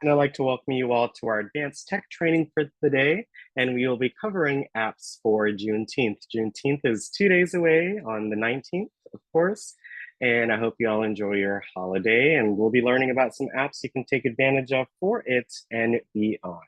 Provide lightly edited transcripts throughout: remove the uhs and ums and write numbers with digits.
And I'd like to welcome you all to our advanced tech training for the day. And we will be covering apps for Juneteenth. Juneteenth is 2 days away on the 19th, of course. And I hope you all enjoy your holiday. And we'll be learning about some apps you can take advantage of for it and beyond.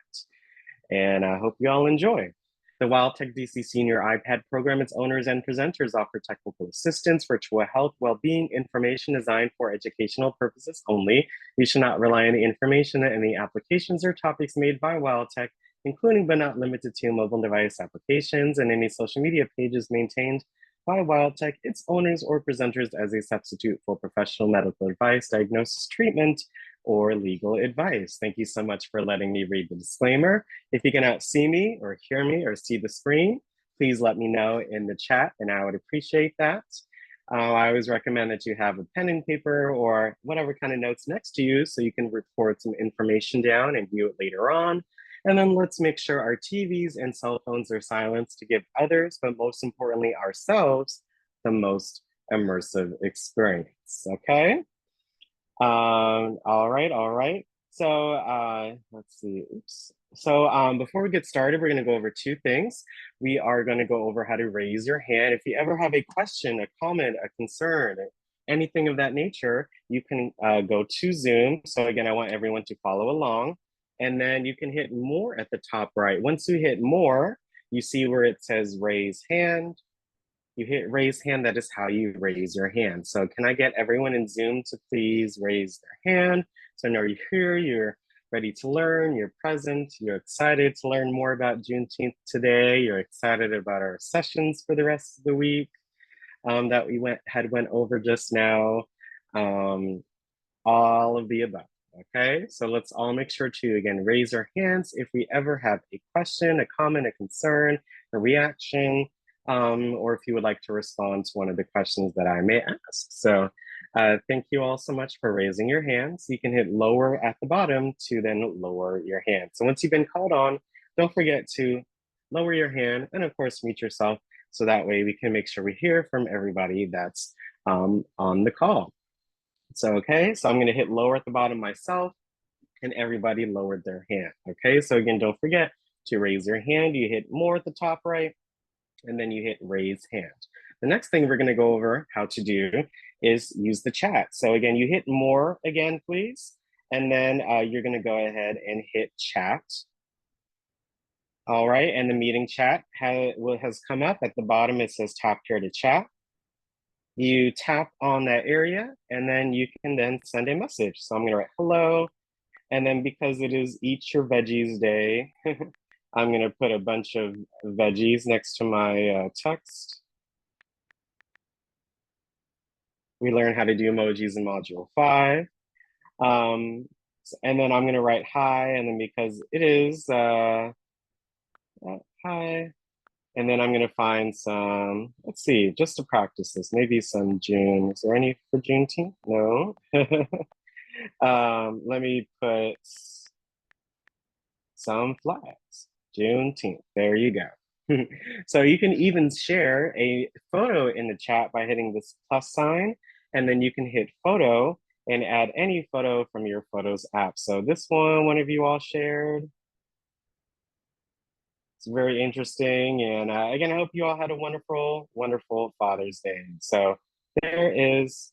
And I hope you all enjoy. The WildTech DC Senior iPad program, its owners and presenters offer technical assistance, virtual health, well-being information designed for educational purposes only. You should not rely on the information and the applications or topics made by WildTech, including but not limited to mobile device applications and any social media pages maintained by WildTech, its owners or presenters as a substitute for professional medical advice, diagnosis, treatment, or legal advice. Thank you so much for letting me read the disclaimer. If you cannot see me or hear me or see the screen, please let me know in the chat and I would appreciate that. I always recommend that you have a pen and paper or whatever kind of notes next to you so you can record some information down and view it later on. And then let's make sure our TVs and cell phones are silenced to give others, but most importantly ourselves, the most immersive experience, okay? All right. So let's see, oops. So before we get started, we're gonna go over two things. We are gonna go over how to raise your hand. If you ever have a question, a comment, a concern, anything of that nature, you can go to Zoom. So again, I want everyone to follow along. And then you can hit more at the top right. Once you hit more, you see where it says raise hand. You hit raise hand, that is how you raise your hand. So can I get everyone in Zoom to please raise their hand? So I know you're here, you're ready to learn, you're present, you're excited to learn more about Juneteenth today, you're excited about our sessions for the rest of the week that we went over just now, all of the above. Okay, so let's all make sure to, again, raise our hands if we ever have a question, a comment, a concern, a reaction, or if you would like to respond to one of the questions that I may ask. So thank you all so much for raising your hands. You can hit lower at the bottom to then lower your hand. So once you've been called on, don't forget to lower your hand and of course mute yourself so that way we can make sure we hear from everybody that's on the call. So, okay, so I'm gonna hit lower at the bottom myself and everybody lowered their hand, okay? So again, don't forget to raise your hand. You hit more at the top right, and then you hit raise hand. The next thing we're gonna go over how to do is use the chat. So again, you hit more again, please, and then you're gonna go ahead and hit chat. All right, and the meeting chat has come up. At the bottom, it says tap here to chat. You tap on that area and then you can then send a message. So I'm gonna write hello. And then because it is Eat Your Veggies Day, I'm gonna put a bunch of veggies next to my text. We learn how to do emojis in module 5. And then I'm gonna write hi, and then because it is hi, and then I'm gonna find some, let's see, just to practice this, maybe some June. Is there any for Juneteenth? No. Let me put some flags. Juneteenth, there you go. So you can even share a photo in the chat by hitting this plus sign, and then you can hit photo and add any photo from your Photos app. So this one of you all shared. It's very interesting. And again, I hope you all had a wonderful, wonderful Father's Day. So there is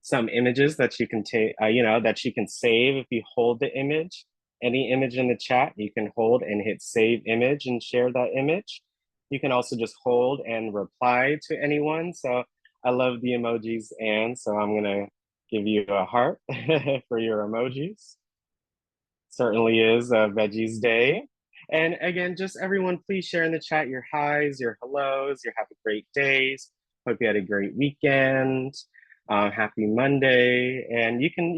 some images that you can take, that you can save if you hold the image. Any image in the chat, you can hold and hit save image and share that image. You can also just hold and reply to anyone. So I love the emojis, and so I'm gonna give you a heart for your emojis. Certainly is a Veggies Day. And again, just everyone, please share in the chat your highs, your hellos, your happy great days. Hope you had a great weekend. Happy Monday. And you can,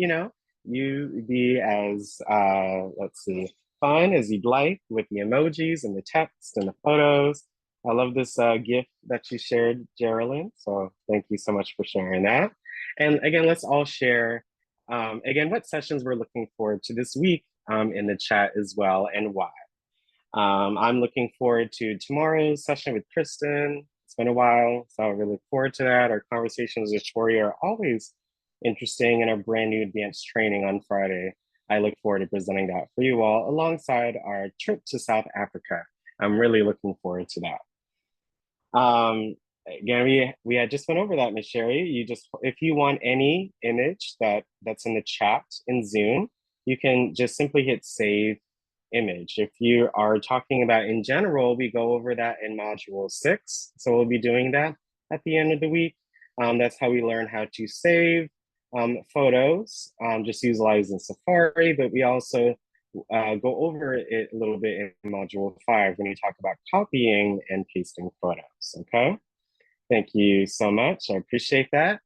you be as, let's see, fun as you'd like with the emojis and the text and the photos. I love this GIF that you shared, Geraldine. So thank you so much for sharing that. And again, let's all share, again, what sessions we're looking forward to this week in the chat as well and why. I'm looking forward to tomorrow's session with Kristen. It's been a while, so I really look forward to that. Our conversations with Tori are always interesting, and our brand new advanced training on Friday. I look forward to presenting that for you all alongside our trip to South Africa. I'm really looking forward to that. Again, we had just went over that, Miss Sherry. You just, if you want any image that's in the chat in Zoom, you can just simply hit save image. If you are talking about in general, we go over that in module 6. So we'll be doing that at the end of the week. That's how we learn how to save photos, just utilizing Safari, but we also go over it a little bit in module 5 when you talk about copying and pasting photos, okay? Thank you so much, I appreciate that.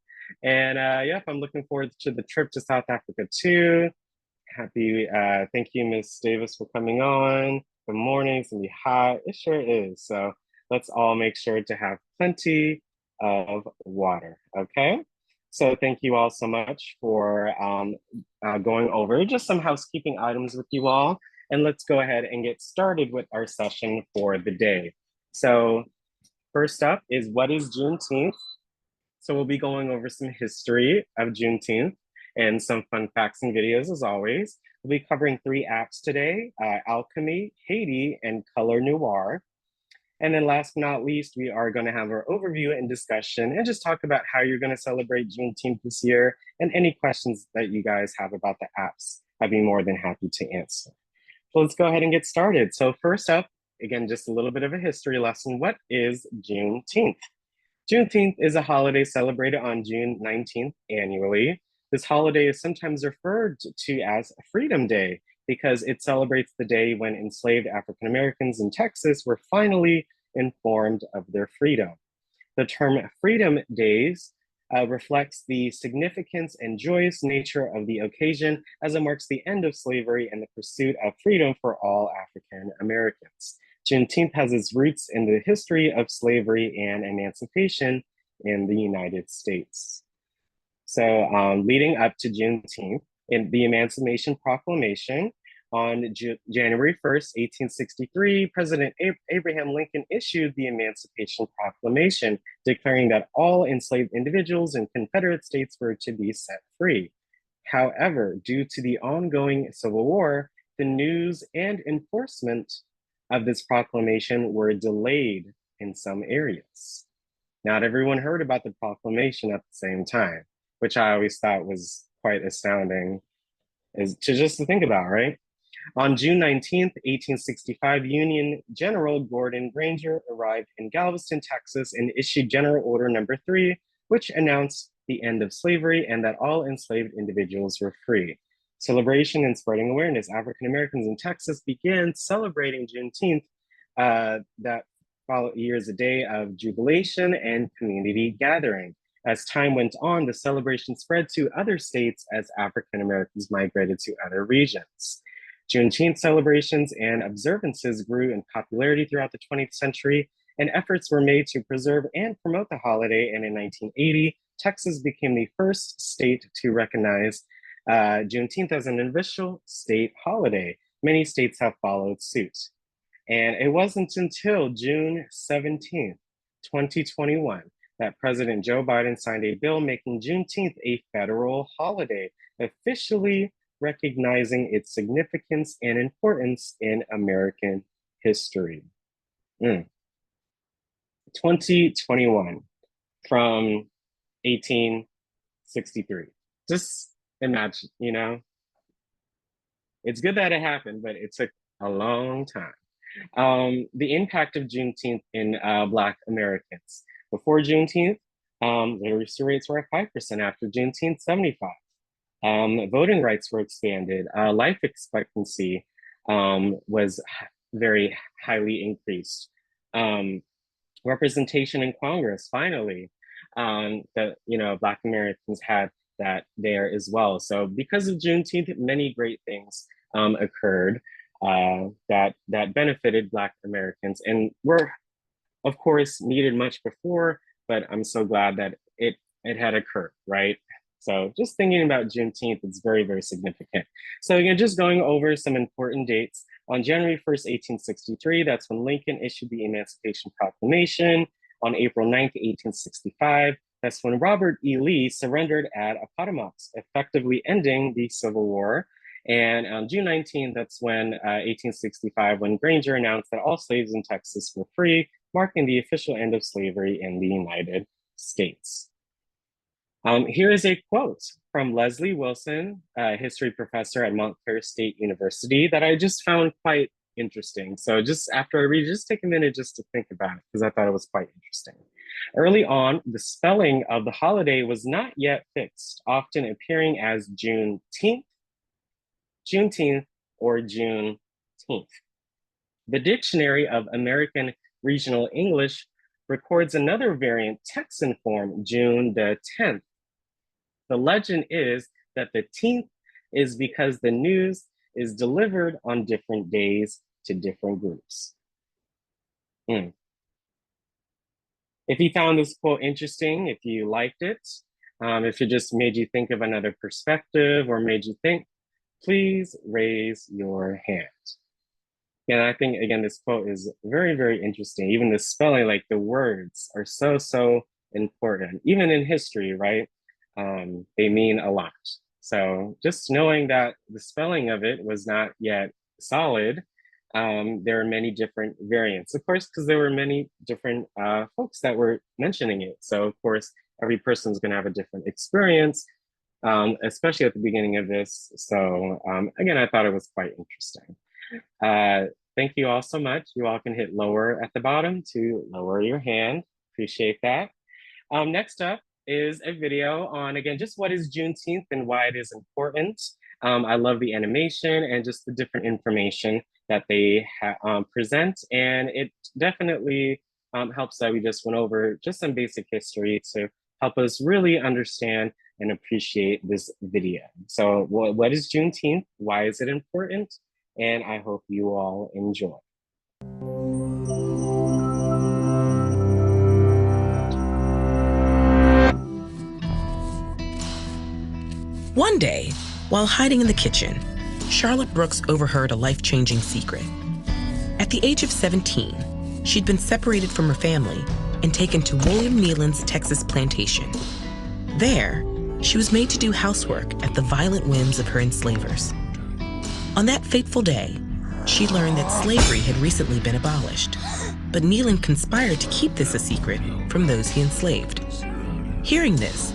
And yep, I'm looking forward to the trip to South Africa too. Happy, thank you, Miss Davis, for coming on. Good morning, it's gonna be hot. It sure is. So let's all make sure to have plenty of water, okay? So thank you all so much for going over just some housekeeping items with you all. And let's go ahead and get started with our session for the day. So first up is what is Juneteenth? So we'll be going over some history of Juneteenth and some fun facts and videos as always. We'll be covering 3 apps today, Alchemy, Haiti, and Color Noir. And then last but not least, we are gonna have our overview and discussion and just talk about how you're gonna celebrate Juneteenth this year and any questions that you guys have about the apps. I'd be more than happy to answer. So let's go ahead and get started. So first up, again, just a little bit of a history lesson. What is Juneteenth? Juneteenth is a holiday celebrated on June 19th annually. This holiday is sometimes referred to as Freedom Day because it celebrates the day when enslaved African Americans in Texas were finally informed of their freedom. The term Freedom Days reflects the significance and joyous nature of the occasion as it marks the end of slavery and the pursuit of freedom for all African Americans. Juneteenth has its roots in the history of slavery and emancipation in the United States. So leading up to Juneteenth, in the Emancipation Proclamation on January 1st, 1863, President Abraham Lincoln issued the Emancipation Proclamation, declaring that all enslaved individuals in Confederate states were to be set free. However, due to the ongoing Civil War, the news and enforcement of this proclamation were delayed in some areas. Not everyone heard about the proclamation at the same time, which I always thought was quite astounding is to think about, right? On June 19th, 1865, Union General Gordon Granger arrived in Galveston, Texas, and issued General Order Number 3, which announced the end of slavery and that all enslaved individuals were free. Celebration and spreading awareness. African Americans in Texas began celebrating Juneteenth that followed years a day of jubilation and community gathering. As time went on, the celebration spread to other states as African Americans migrated to other regions. Juneteenth celebrations and observances grew in popularity throughout the 20th century, and efforts were made to preserve and promote the holiday. And in 1980, Texas became the first state to recognize Juneteenth as an official state holiday. Many states have followed suit. And it wasn't until June 17th, 2021, that President Joe Biden signed a bill making Juneteenth a federal holiday, officially recognizing its significance and importance in American history. 2021 from 1863. Just imagine, you know, it's good that it happened, but it took a long time. The impact of Juneteenth in Black Americans. Before Juneteenth, literacy rates were at 5%. After Juneteenth, 75. Voting rights were expanded. Life expectancy was very highly increased. Representation in Congress, finally, that Black Americans had that there as well. So because of Juneteenth, many great things occurred that benefited Black Americans and were, of course, needed much before, but I'm so glad that it had occurred, right? So just thinking about Juneteenth, it's very, very significant. So again, just going over some important dates. On January 1st, 1863, that's when Lincoln issued the Emancipation Proclamation. on April 9th, 1865. That's when Robert E. Lee surrendered at Appomattox, effectively ending the Civil War. And on June 19th, that's when 1865, when Granger announced that all slaves in Texas were free, marking the official end of slavery in the United States. Here is a quote from Leslie Wilson, a history professor at Montclair State University, that I just found quite interesting. So just after I read, just take a minute just to think about it, because I thought it was quite interesting. Early on, the spelling of the holiday was not yet fixed, often appearing as June-teenth, or June-teenth. The Dictionary of American Regional English records another variant Texan form, June the 10th. The legend is that the 10th is because the news is delivered on different days to different groups. If you found this quote interesting, if you liked it, if it just made you think of another perspective or made you think, please raise your hand. And I think, again, this quote is very, very interesting. Even the spelling, like the words are so, so important. Even in history, right? They mean a lot. So just knowing that the spelling of it was not yet solid, there are many different variants, of course, because there were many different folks that were mentioning it. So of course, every person's gonna have a different experience, especially at the beginning of this. So again, I thought it was quite interesting. Thank you all so much. You all can hit lower at the bottom to lower your hand. Appreciate that. Next up is a video on, again, just what is Juneteenth and why it is important. I love the animation and just the different information that they present. And it definitely helps that we just went over just some basic history to help us really understand and appreciate this video. So what is Juneteenth? Why is it important? And I hope you all enjoy. One day, while hiding in the kitchen, Charlotte Brooks overheard a life-changing secret. At the age of 17, she'd been separated from her family and taken to William Nealon's Texas plantation. There, she was made to do housework at the violent whims of her enslavers. On that fateful day, she learned that slavery had recently been abolished, but Nealon conspired to keep this a secret from those he enslaved. Hearing this,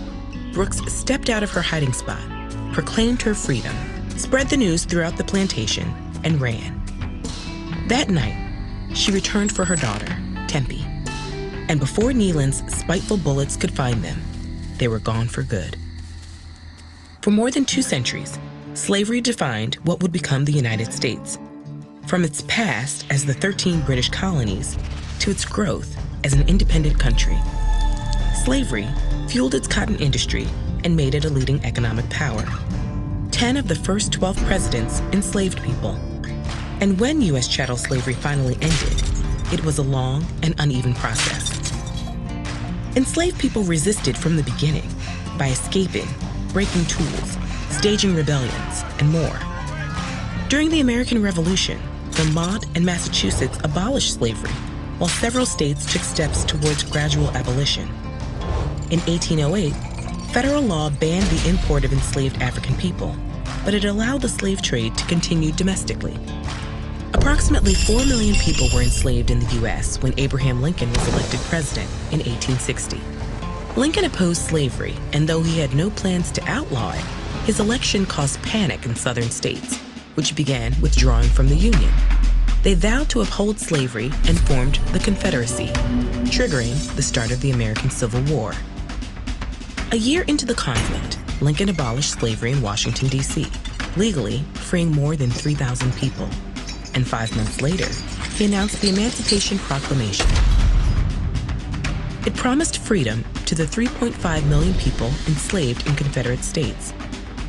Brooks stepped out of her hiding spot, proclaimed her freedom, spread the news throughout the plantation, and ran. That night, she returned for her daughter, Tempe, and before Nealon's spiteful bullets could find them, they were gone for good. For more than 2 centuries, slavery defined what would become the United States, from its past as the 13 British colonies to its growth as an independent country. Slavery fueled its cotton industry and made it a leading economic power. 10 of the first 12 presidents enslaved people. And when U.S. chattel slavery finally ended, it was a long and uneven process. Enslaved people resisted from the beginning by escaping, breaking tools, staging rebellions, and more. During the American Revolution, Vermont and Massachusetts abolished slavery, while several states took steps towards gradual abolition. In 1808, federal law banned the import of enslaved African people, but it allowed the slave trade to continue domestically. Approximately 4 million people were enslaved in the U.S. when Abraham Lincoln was elected president in 1860. Lincoln opposed slavery, and though he had no plans to outlaw it, his election caused panic in southern states, which began withdrawing from the Union. They vowed to uphold slavery and formed the Confederacy, triggering the start of the American Civil War. A year into the conflict, Lincoln abolished slavery in Washington, D.C., legally freeing more than 3,000 people. And 5 months later, he announced the Emancipation Proclamation. It promised freedom to the 3.5 million people enslaved in Confederate states,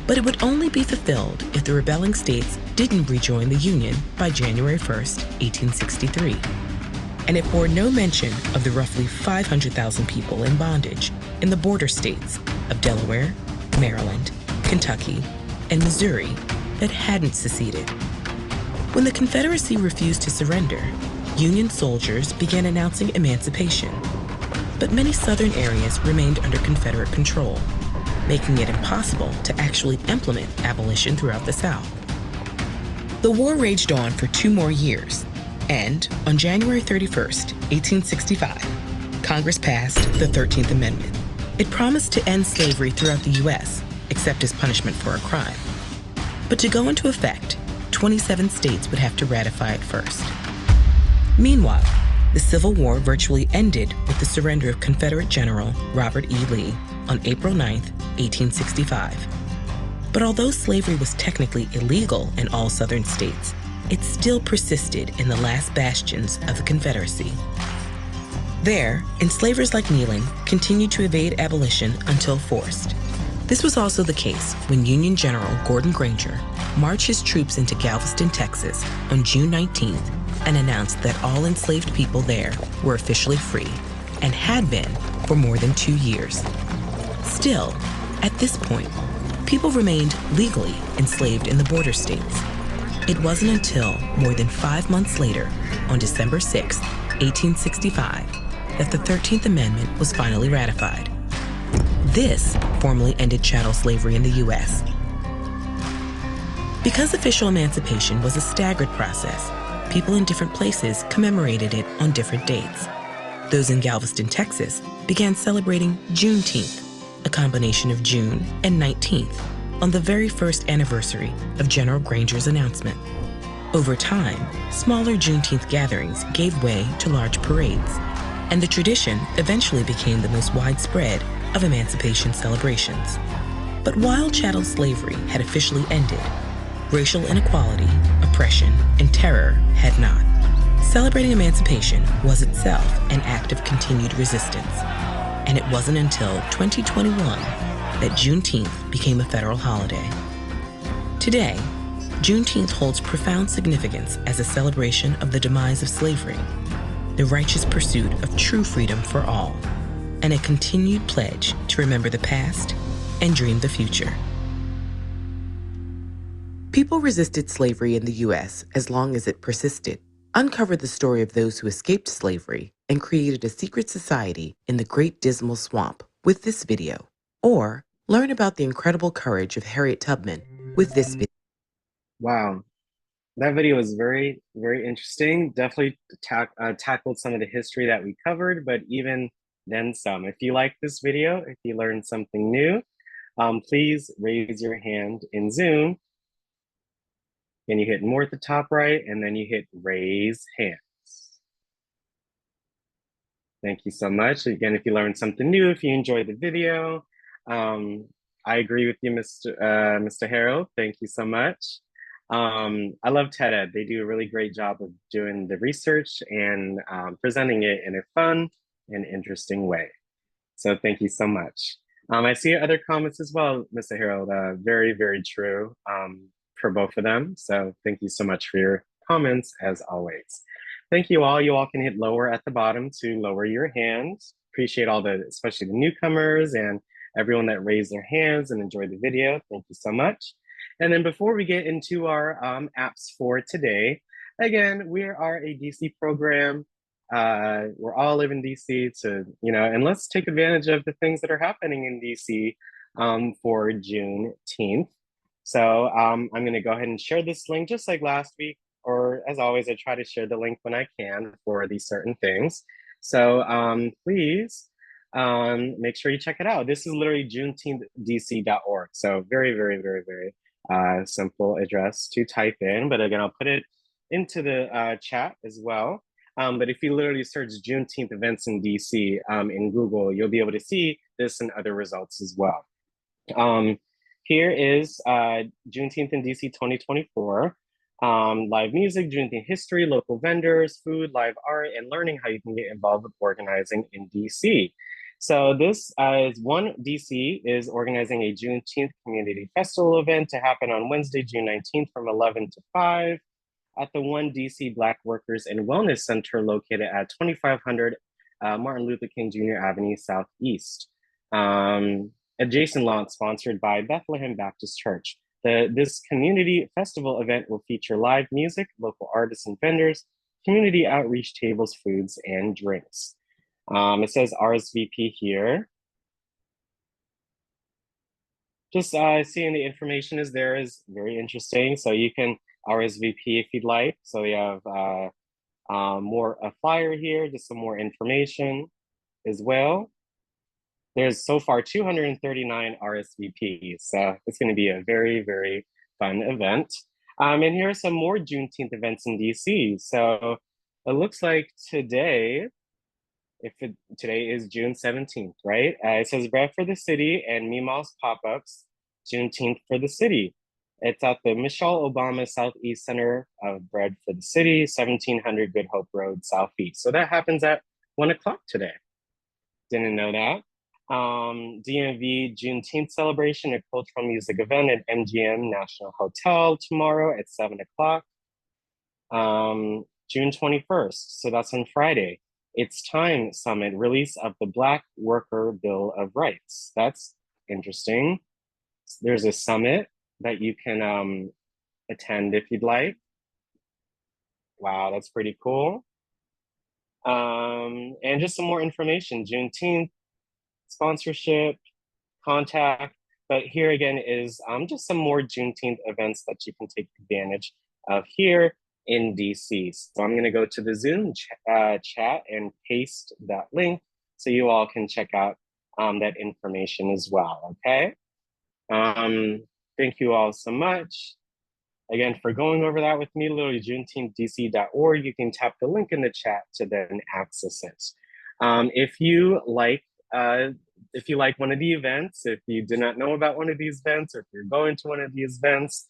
but it would only be fulfilled if the rebelling states didn't rejoin the Union by January 1st, 1863. And it bore no mention of the roughly 500,000 people in bondage in the border states of Delaware, Maryland, Kentucky, and Missouri that hadn't seceded. When the Confederacy refused to surrender, Union soldiers began announcing emancipation. but many southern areas remained under Confederate control, making it impossible to actually implement abolition throughout the South. The war raged on for 2 more years, and on January 31st, 1865, Congress passed the 13th Amendment. It promised to end slavery throughout the U.S., except as punishment for a crime. But to go into effect, 27 states would have to ratify it first. Meanwhile, the Civil War virtually ended with the surrender of Confederate General Robert E. Lee on April 9, 1865. But although slavery was technically illegal in all Southern states, it still persisted in the last bastions of the Confederacy. There, enslavers like Kneeling continued to evade abolition until forced. This was also the case when Union General Gordon Granger marched his troops into Galveston, Texas on June 19th and announced that all enslaved people there were officially free and had been for more than 2 years. Still, at this point, people remained legally enslaved in the border states. It wasn't until more than 5 months later, on December 6, 1865, that the 13th Amendment was finally ratified. This formally ended chattel slavery in the U.S. Because official emancipation was a staggered process, people in different places commemorated it on different dates. Those in Galveston, Texas, began celebrating June-teenth, a combination of June and 19th, on the very first anniversary of General Granger's announcement. Over time, smaller Juneteenth gatherings gave way to large parades, and the tradition eventually became the most widespread of emancipation celebrations. But while chattel slavery had officially ended, racial inequality, oppression, and terror had not. Celebrating emancipation was itself an act of continued resistance, and it wasn't until 2021 that Juneteenth became a federal holiday. Today, Juneteenth holds profound significance as a celebration of the demise of slavery, the righteous pursuit of true freedom for all, and a continued pledge to remember the past and dream the future. People resisted slavery in the U.S. as long as it persisted, uncovered the story of those who escaped slavery, and created a secret society in the Great Dismal Swamp with this video. Or learn about the incredible courage of Harriet Tubman with this video. Wow, that video was very, very interesting. Definitely tackled some of the history that we covered, but even then some. If you like this video, if you learned something new, please raise your hand in Zoom. And you hit more at the top right, and then you hit raise hands. Thank you so much. Again, if you learned something new, if you enjoyed the video, I agree with you, Mr. Harold. Thank you so much. I love TED Ed. They do a really great job of doing the research and presenting it in a fun and interesting way. So thank you so much. I see other comments as well, Mr. Harold. Very, very true for both of them. So thank you so much for your comments as always. Thank you all. You all can hit lower at the bottom to lower your hands. Appreciate all the, especially the newcomers and everyone that raised their hands and enjoyed the video. Thank you so much. And then before we get into our apps for today, again, we are a DC program. We're all live in DC and let's take advantage of the things that are happening in DC for Juneteenth. So I'm gonna go ahead and share this link just like last week, or as always, I try to share the link when I can for these certain things. So please make sure you check it out. This is literally juneteenthdc.org. So very, very, very, very simple address to type in, but again, I'll put it into the chat as well. But if you literally search Juneteenth events in DC in Google, you'll be able to see this and other results as well. Here is Juneteenth in DC 2024. Live music, Juneteenth history, local vendors, food, live art, and learning how you can get involved with organizing in DC. So this is DC is organizing a Juneteenth community festival event to happen on Wednesday, June 19th from 11 to 5 at the One DC Black Workers and Wellness Center located at 2500 Martin Luther King Jr. Avenue Southeast. Adjacent lot sponsored by Bethlehem Baptist Church. This community festival event will feature live music, local artists and vendors, community outreach tables, foods, and drinks. It says RSVP here. Just seeing the information is there is very interesting. So you can RSVP if you'd like. So we have more a flyer here, just some more information as well. There's so far 239 RSVPs. So it's going to be a very, very fun event. And here are some more Juneteenth events in DC. So it looks like today, today is June 17th, right? It says Bread for the City and Mima's Pop-Ups, Juneteenth for the City. It's at the Michelle Obama Southeast Center of Bread for the City, 1700 Good Hope Road, Southeast. So that happens at 1 o'clock today. Didn't know that. DMV Juneteenth celebration, a cultural music event at MGM National Hotel tomorrow at 7 o'clock. June 21st, so that's on Friday. It's Time Summit, release of the Black Worker Bill of Rights. That's interesting. There's a summit that you can attend if you'd like. Wow, that's pretty cool. And just some more information, Juneteenth, sponsorship, contact. But here again is just some more Juneteenth events that you can take advantage of here in DC. So I'm gonna go to the Zoom chat and paste that link so you all can check out that information as well, okay? Thank you all so much. Again, for going over that with me, literally juneteenthdc.org, you can tap the link in the chat to then access it. If you like one of the events, if you did not know about one of these events, or if you're going to one of these events,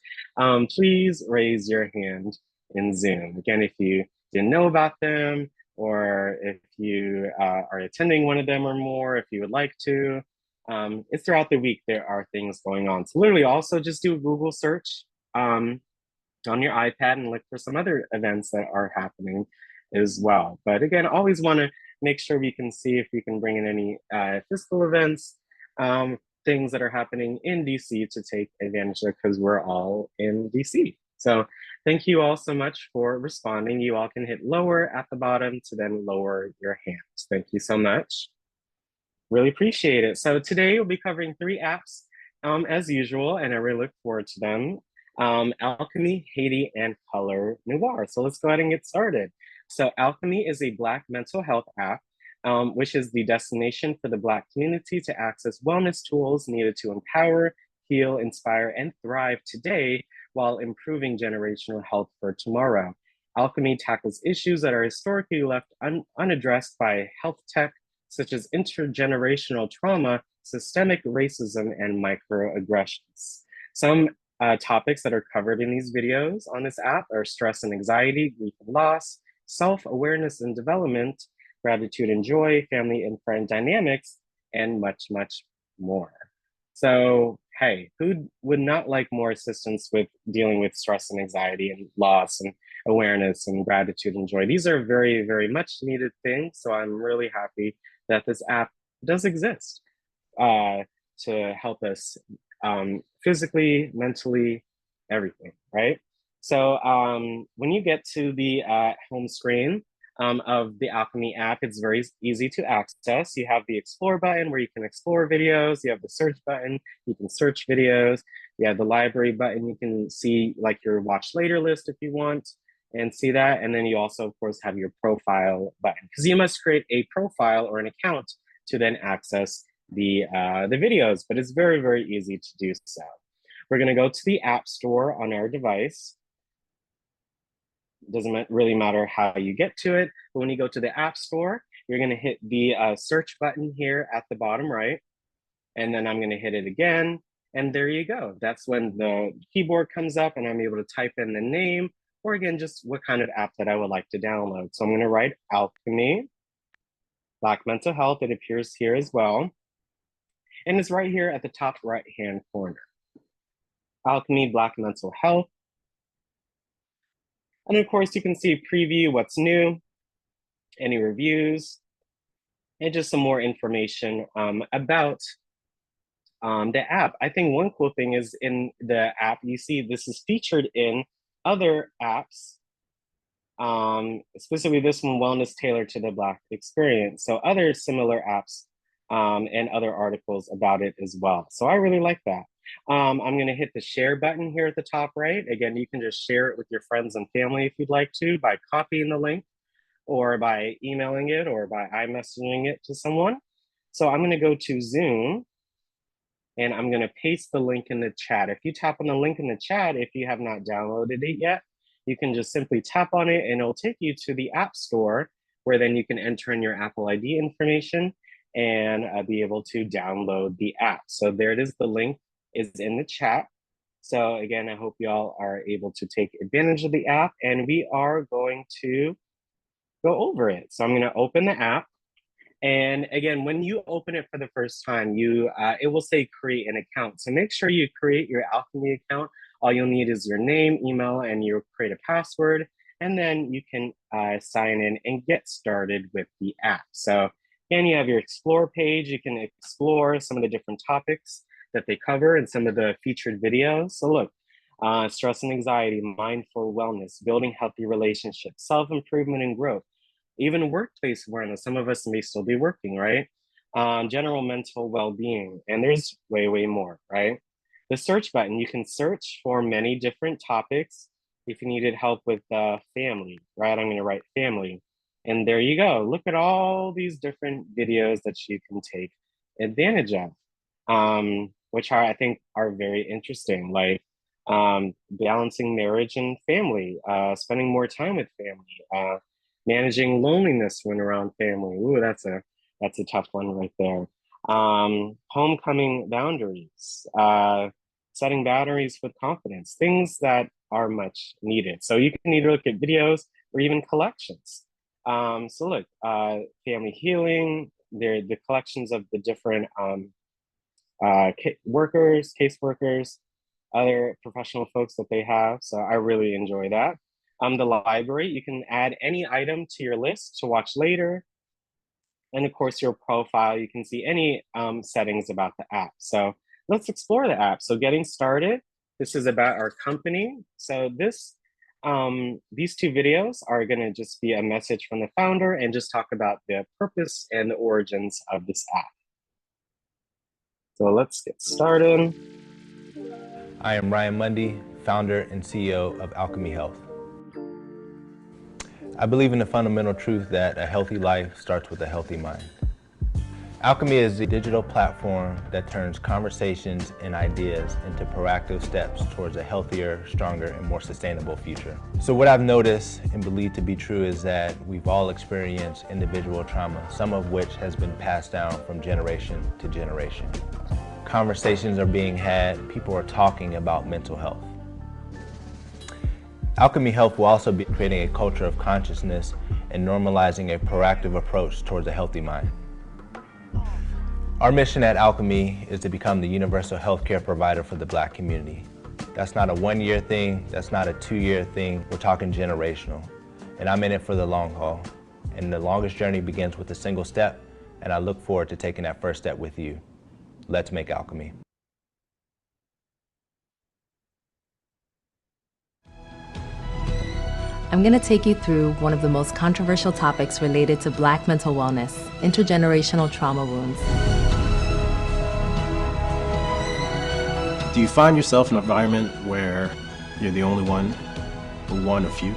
please raise your hand in Zoom. Again, if you didn't know about them, or if you are attending one of them or more, if you would like to, it's throughout the week there are things going on. So literally also just do a Google search on your iPad and look for some other events that are happening as well. But again, always want to make sure we can see if we can bring in any physical events, things that are happening in DC to take advantage of, because we're all in DC. So thank you all so much for responding. You all can hit lower at the bottom to then lower your hands. Thank you so much. Really appreciate it. So today we'll be covering 3 apps as usual, and I really look forward to them. Alchemy, Haiti, and Color Noir. So let's go ahead and get started. So Alchemy is a Black mental health app, which is the destination for the Black community to access wellness tools needed to empower, heal, inspire, and thrive today while improving generational health for tomorrow. Alchemy tackles issues that are historically left unaddressed by health tech, such as intergenerational trauma, systemic racism, and microaggressions. Some topics that are covered in these videos on this app are stress and anxiety, grief and loss, self-awareness and development, gratitude and joy, family and friend dynamics, and much, much more. So, hey, who would not like more assistance with dealing with stress and anxiety and loss and awareness and gratitude and joy? These are very, very much needed things. So I'm really happy that this app does exist to help us physically, mentally, everything, right? So when you get to the home screen of the Alchemy app, it's very easy to access. You have the Explore button where you can explore videos. You have the Search button, you can search videos. You have the Library button, you can see like your watch later list if you want and see that. And then you also, of course, have your profile button, because you must create a profile or an account to then access the videos, but it's very, very easy to do so. We're gonna go to the App Store on our device. It doesn't really matter how you get to it, but when you go to the App Store, you're gonna hit the search button here at the bottom right, and then I'm gonna hit it again, and there you go. That's when the keyboard comes up and I'm able to type in the name, or again, just what kind of app that I would like to download. So I'm gonna write Alchemy, Black Mental Health. It appears here as well. And it's right here at the top right-hand corner. Alchemy, Black Mental Health. And of course, you can see preview, what's new, any reviews, and just some more information about the app. I think one cool thing is in the app, you see this is featured in other apps Specifically this one, Wellness Tailored to the Black Experience. So other similar apps and other articles about it as well. So I really like that. I'm gonna hit the share button here at the top right. Again, you can just share it with your friends and family if you'd like to by copying the link or by emailing it or by iMessaging it to someone. So I'm gonna go to Zoom and I'm gonna paste the link in the chat. If you tap on the link in the chat, if you have not downloaded it yet, you can just simply tap on it and it'll take you to the App Store where then you can enter in your Apple ID information and be able to download the app. So there it is, the link is in the chat. So again, I hope y'all are able to take advantage of the app and we are going to go over it. So I'm gonna open the app. And again, when you open it for the first time, it will say create an account. So make sure you create your Alchemy account. All you'll need is your name, email, and you'll create a password. And then you can sign in and get started with the app. So again, you have your Explore page. You can explore some of the different topics that they cover and some of the featured videos. So look, stress and anxiety, mindful wellness, building healthy relationships, self-improvement and growth, even workplace awareness. Some of us may still be working, right? General mental well-being, and there's way, way more, right? The search button, you can search for many different topics. If you needed help with family, right? I'm gonna write family. And there you go. Look at all these different videos that you can take advantage of, which I think are very interesting, like balancing marriage and family, spending more time with family, managing loneliness when around family. Ooh, that's a tough one right there. Homecoming boundaries, setting boundaries with confidence, things that are much needed. So you can either look at videos or even collections. So look, family healing, the collections of the different case workers, other professional folks that they have. So I really enjoy that. The library, you can add any item to your list to watch later. And of course, your profile, you can see any settings about the app. So let's explore the app. So getting started, this is about our company. So these two videos are gonna just be a message from the founder and just talk about the purpose and the origins of this app. So let's get started. I am Ryan Mundy, founder and CEO of Alchemy Health. I believe in the fundamental truth that a healthy life starts with a healthy mind. Alchemy is a digital platform that turns conversations and ideas into proactive steps towards a healthier, stronger, and more sustainable future. So what I've noticed and believe to be true is that we've all experienced individual trauma, some of which has been passed down from generation to generation. Conversations are being had, people are talking about mental health. Alchemy Health will also be creating a culture of consciousness and normalizing a proactive approach towards a healthy mind. Our mission at Alchemy is to become the universal healthcare provider for the Black community. That's not a one-year thing, that's not a two-year thing, we're talking generational. And I'm in it for the long haul. And the longest journey begins with a single step, and I look forward to taking that first step with you. Let's make alchemy. I'm going to take you through one of the most controversial topics related to Black mental wellness, intergenerational trauma wounds. Do you find yourself in an environment where you're the only one, or one of few?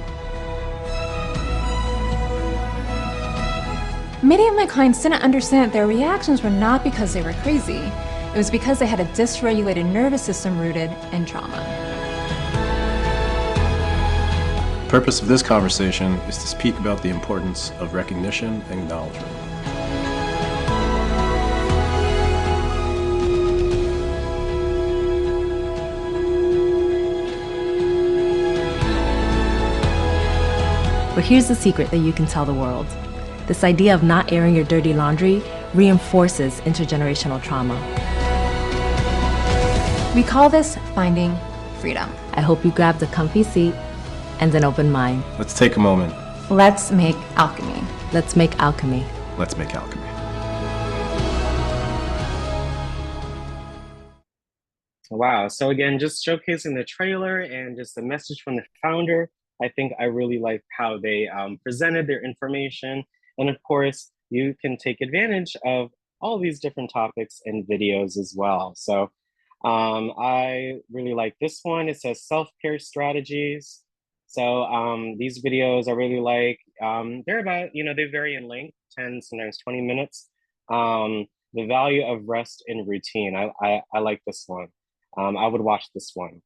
Many of my clients didn't understand that their reactions were not because they were crazy. It was because they had a dysregulated nervous system rooted in trauma. The purpose of this conversation is to speak about the importance of recognition and acknowledgement. But here's the secret that you can tell the world. This idea of not airing your dirty laundry reinforces intergenerational trauma. We call this finding freedom. I hope you grabbed a comfy seat and an open mind. Let's take a moment. Let's make alchemy. Let's make alchemy. Let's make alchemy. Wow. So again, just showcasing the trailer and just a message from the founder I think I really like how they presented their information. And of course, you can take advantage of all these different topics and videos as well. So I really like this one. It says self-care strategies. So these videos I really like. They're about, they vary in length, 10, sometimes 20 minutes. The value of rest and routine. I like this one. I would watch this one.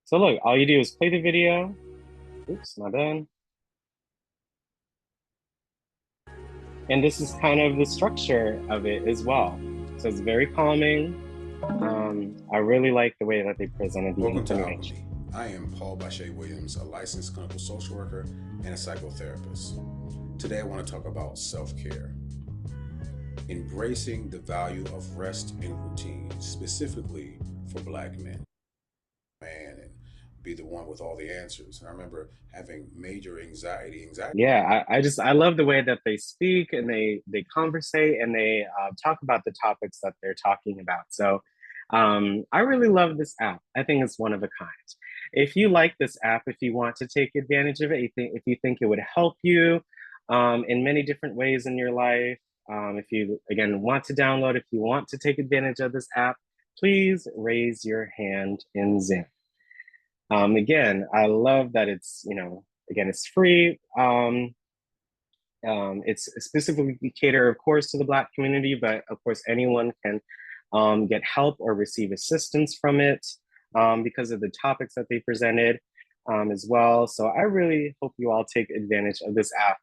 So look, all you do is play the video. Oops, my bad. And this is kind of the structure of it as well. So it's very calming. I really like the way that they presented the Welcome to information. Alchemy. I am Paul Bache Williams, a licensed clinical social worker and a psychotherapist. Today I want to talk about self-care. Embracing the value of rest and routine, specifically for Black men. Man, and be the one with all the answers. And I remember having major anxiety. Yeah, I love the way that they speak and they conversate and they talk about the topics that they're talking about. So I really love this app. I think it's one of a kind. If you like this app, if you want to take advantage of it, if you think it would help you in many different ways in your life, if you again want to download, if you want to take advantage of this app, please raise your hand in Zoom. Again, I love that it's, again, it's free. It's specifically catered, of course, to the Black community, but of course, anyone can get help or receive assistance from it because of the topics that they presented as well. So I really hope you all take advantage of this app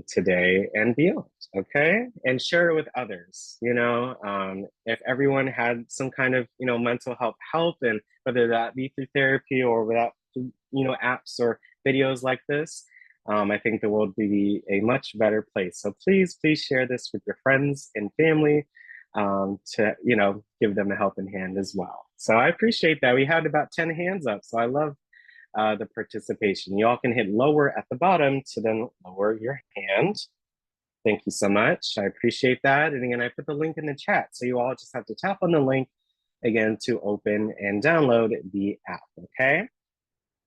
today and beyond, okay? And share it with others, if everyone had some kind of, mental health help, and whether that be through therapy or without, apps or videos like this, I think the world would be a much better place. So please share this with your friends and family to, give them a helping hand as well. So I appreciate that. We had about 10 hands up. So I love the participation. You all can hit lower at the bottom to then lower your hand. Thank you so much. I appreciate that. And again, I put the link in the chat. So you all just have to tap on the link again to open and download the app, okay?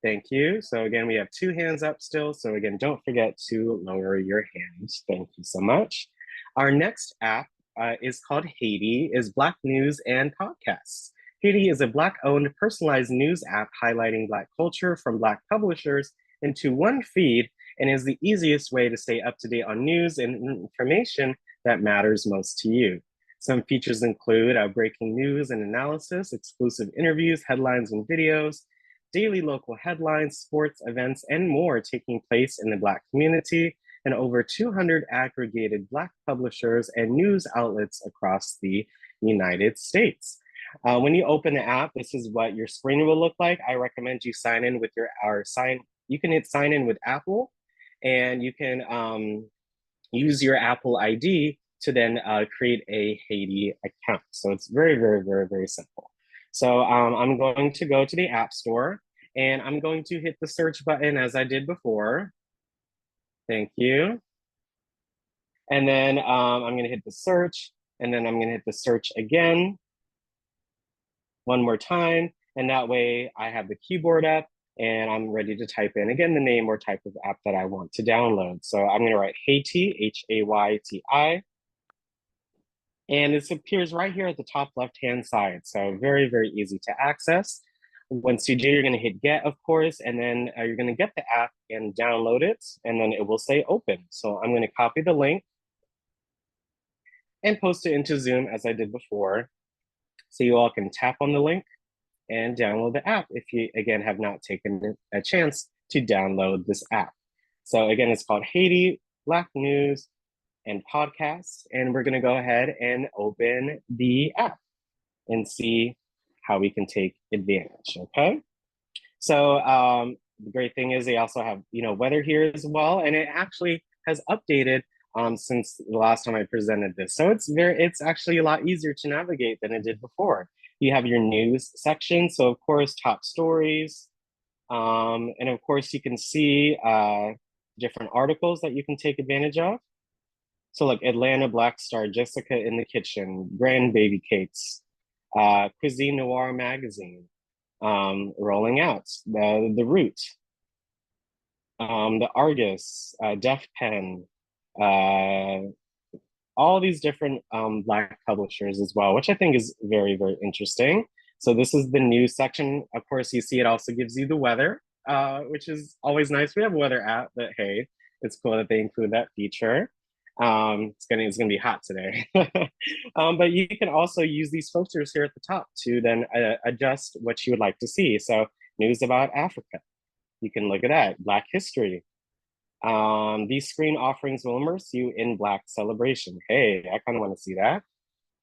Thank you. So again, we have 2 hands up still. So again, don't forget to lower your hands. Thank you so much. Our next app is called Haiti, is Black News and Podcasts. Haiti is a Black-owned personalized news app highlighting Black culture from Black publishers into one feed, and is the easiest way to stay up to date on news and information that matters most to you. Some features include breaking news and analysis, exclusive interviews, headlines and videos, daily local headlines, sports, events, and more taking place in the Black community, and over 200 aggregated Black publishers and news outlets across the United States. When you open the app, this is what your screen will look like. I recommend you sign in with you can hit sign in with Apple, and you can use your Apple ID to then create a Haiti account. So it's very, very, very, very simple. So I'm going to go to the App Store, and I'm going to hit the search button as I did before. Thank you. And then I'm gonna hit the search, and then I'm gonna hit the search again one more time. And that way I have the keyboard up and I'm ready to type in, again, the name or type of app that I want to download. So I'm gonna write Hayti, H-A-Y-T-I. And this appears right here at the top left-hand side. So very, very easy to access. Once you do, you're gonna hit get, of course, and then you're gonna get the app and download it, and then it will say open. So I'm gonna copy the link and post it into Zoom as I did before. So you all can tap on the link and download the app if you, again, have not taken a chance to download this app. So again, it's called Haiti, Black News and Podcasts, and we're gonna go ahead and open the app and see how we can take advantage, okay? So the great thing is they also have, weather here as well, and it actually has updated since the last time I presented this. So it's actually a lot easier to navigate than it did before. You have your news section, so of course, top stories, and of course you can see different articles that you can take advantage of. So like Atlanta Black Star, Jessica in the Kitchen, Grandbaby Cakes, Cuisine Noir magazine, rolling out, the Root, the Argus, Def Pen, uh, all these different Black publishers as well, which I think is very, very interesting. So this is the news section. Of course, you see it also gives you the weather, which is always nice. We have a weather app, but hey, it's cool that they include that feature. It's gonna be hot today. But you can also use these filters here at the top to then adjust what you would like to see. So news about Africa, you can look at that. Black history, these screen offerings will immerse you in Black celebration. Hey, I kind of want to see that.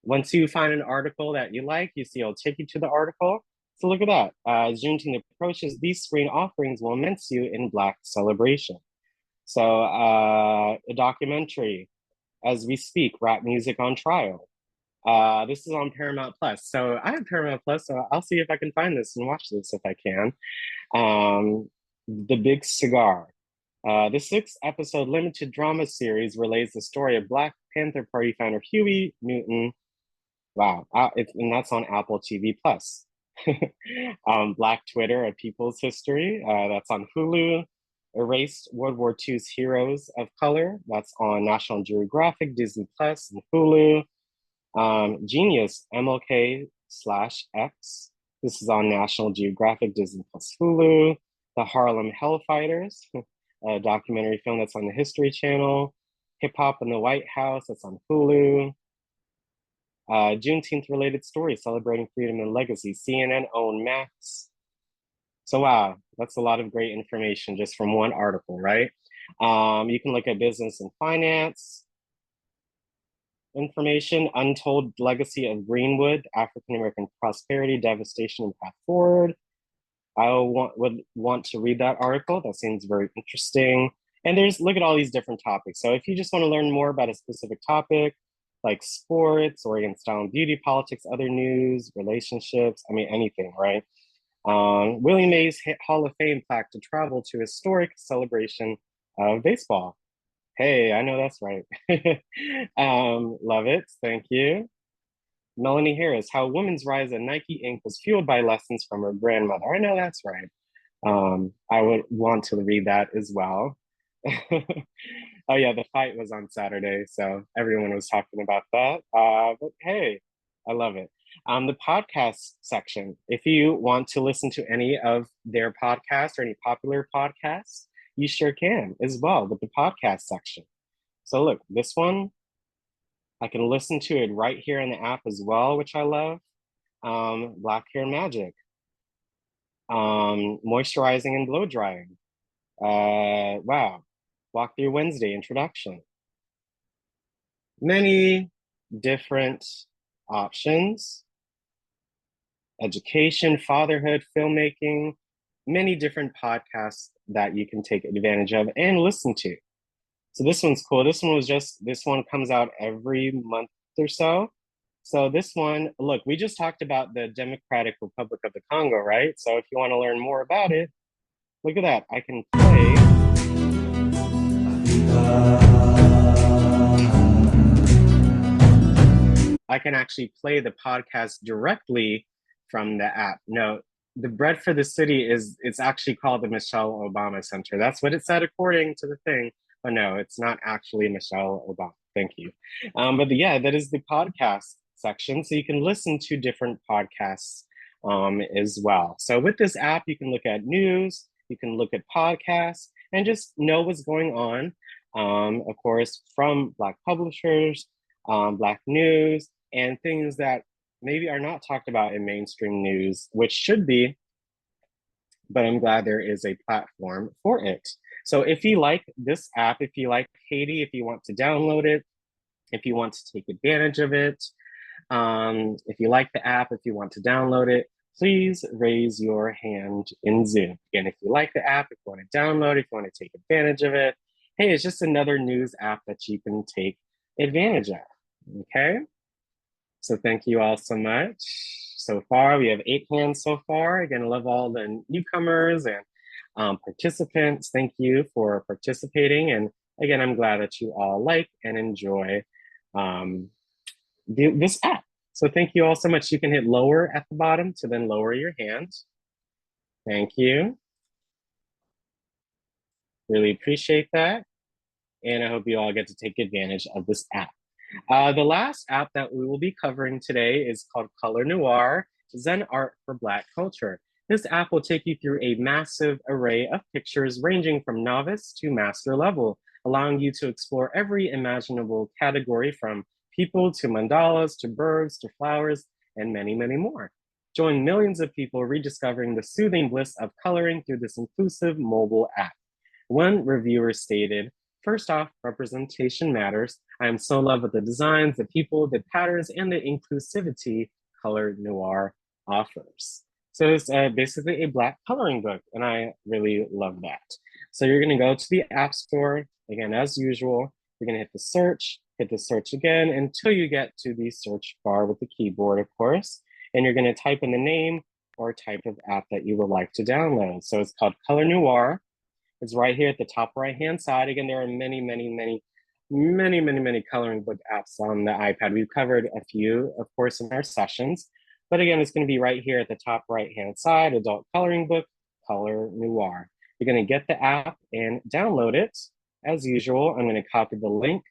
Once you find an article that you like, you see it'll take you to the article. So look at that. As Juneteenth approaches, these screen offerings will immerse you in Black celebration. So a documentary, as we speak, rap music on trial. This is on Paramount Plus. So I have Paramount Plus, so I'll see if I can find this and watch this if I can. The Big Cigar. The 6-episode limited drama series relays the story of Black Panther Party founder Huey Newton. Wow, and that's on Apple TV Plus. Black Twitter, A People's History, that's on Hulu. Erased World War II's Heroes of Color, that's on National Geographic, Disney Plus, and Hulu. Genius, MLK/X, this is on National Geographic, Disney Plus, Hulu. The Harlem Hellfighters, a documentary film that's on the History Channel. Hip Hop in the White House, that's on Hulu. Juneteenth related stories celebrating freedom and legacy, CNN owned Max. So wow, that's a lot of great information just from one article, right? You can look at business and finance information, Untold Legacy of Greenwood, African American Prosperity, Devastation, and Path Forward. Would want to read that article. That seems very interesting. And look at all these different topics. So if you just want to learn more about a specific topic, like sports, Oregon style and beauty, politics, other news, relationships, I mean, anything, right? Willie Mays Hall of Fame plaque to travel to historic celebration of baseball. Hey, I know that's right. Love it. Thank you. Melanie Harris, how women's rise at Nike Inc. was fueled by lessons from her grandmother. I know that's right. I would want to read that as well. Oh yeah, the fight was on Saturday, so everyone was talking about that. But hey, I love it. The podcast section, if you want to listen to any of their podcasts or any popular podcasts, you sure can as well with the podcast section. So look, this one, I can listen to it right here in the app as well, which I love. Black Hair Magic, moisturizing and blow drying. Wow, Walk Through Wednesday introduction. Many different options. Education, fatherhood, filmmaking, many different podcasts that you can take advantage of and listen to. So this one's cool. This one comes out every month or so. So this one, look, we just talked about the Democratic Republic of the Congo, right? So if you want to learn more about it, look at that. I can actually play the podcast directly from the app. No, the Bread for the City it's actually called the Michelle Obama Center. That's what it said according to the thing. But no, it's not actually Michelle Obama. Thank you. But yeah, that is the podcast section. So you can listen to different podcasts as well. So with this app, you can look at news, you can look at podcasts, and just know what's going on. Of course, from Black publishers, Black news, and things that maybe are not talked about in mainstream news, which should be, but I'm glad there is a platform for it. So if you like this app, if you like Haiti, if you want to download it, if you want to take advantage of it, if you like the app, if you want to download it, please raise your hand in Zoom. Again, if you like the app, if you want to download it, if you want to take advantage of it, hey, it's just another news app that you can take advantage of, okay? So thank you all so much. So far, we have 8 hands so far. Again, I love all the newcomers and participants. Thank you for participating. And again, I'm glad that you all like and enjoy this app. So thank you all so much. You can hit lower at the bottom to then lower your hand. Thank you. Really appreciate that. And I hope you all get to take advantage of this app. The last app that we will be covering today is called Color Noir, Zen Art for Black Culture. This app will take you through a massive array of pictures ranging from novice to master level, allowing you to explore every imaginable category from people to mandalas to birds to flowers and many, many more. Join millions of people rediscovering the soothing bliss of coloring through this inclusive mobile app. One reviewer stated, "First off, representation matters. I am so in love with the designs, the people, the patterns, and the inclusivity Color Noir offers." So it's basically a Black coloring book, and I really love that. So you're gonna go to the App Store, again, as usual. You're gonna hit the search again until you get to the search bar with the keyboard, of course, and you're gonna type in the name or type of app that you would like to download. So it's called Color Noir. It's right here at the top right-hand side. Again, there are many coloring book apps on the iPad. We've covered a few, of course, in our sessions. But again, it's going to be right here at the top right-hand side, adult coloring book, Color Noir. You're going to get the app and download it. As usual, I'm going to copy the link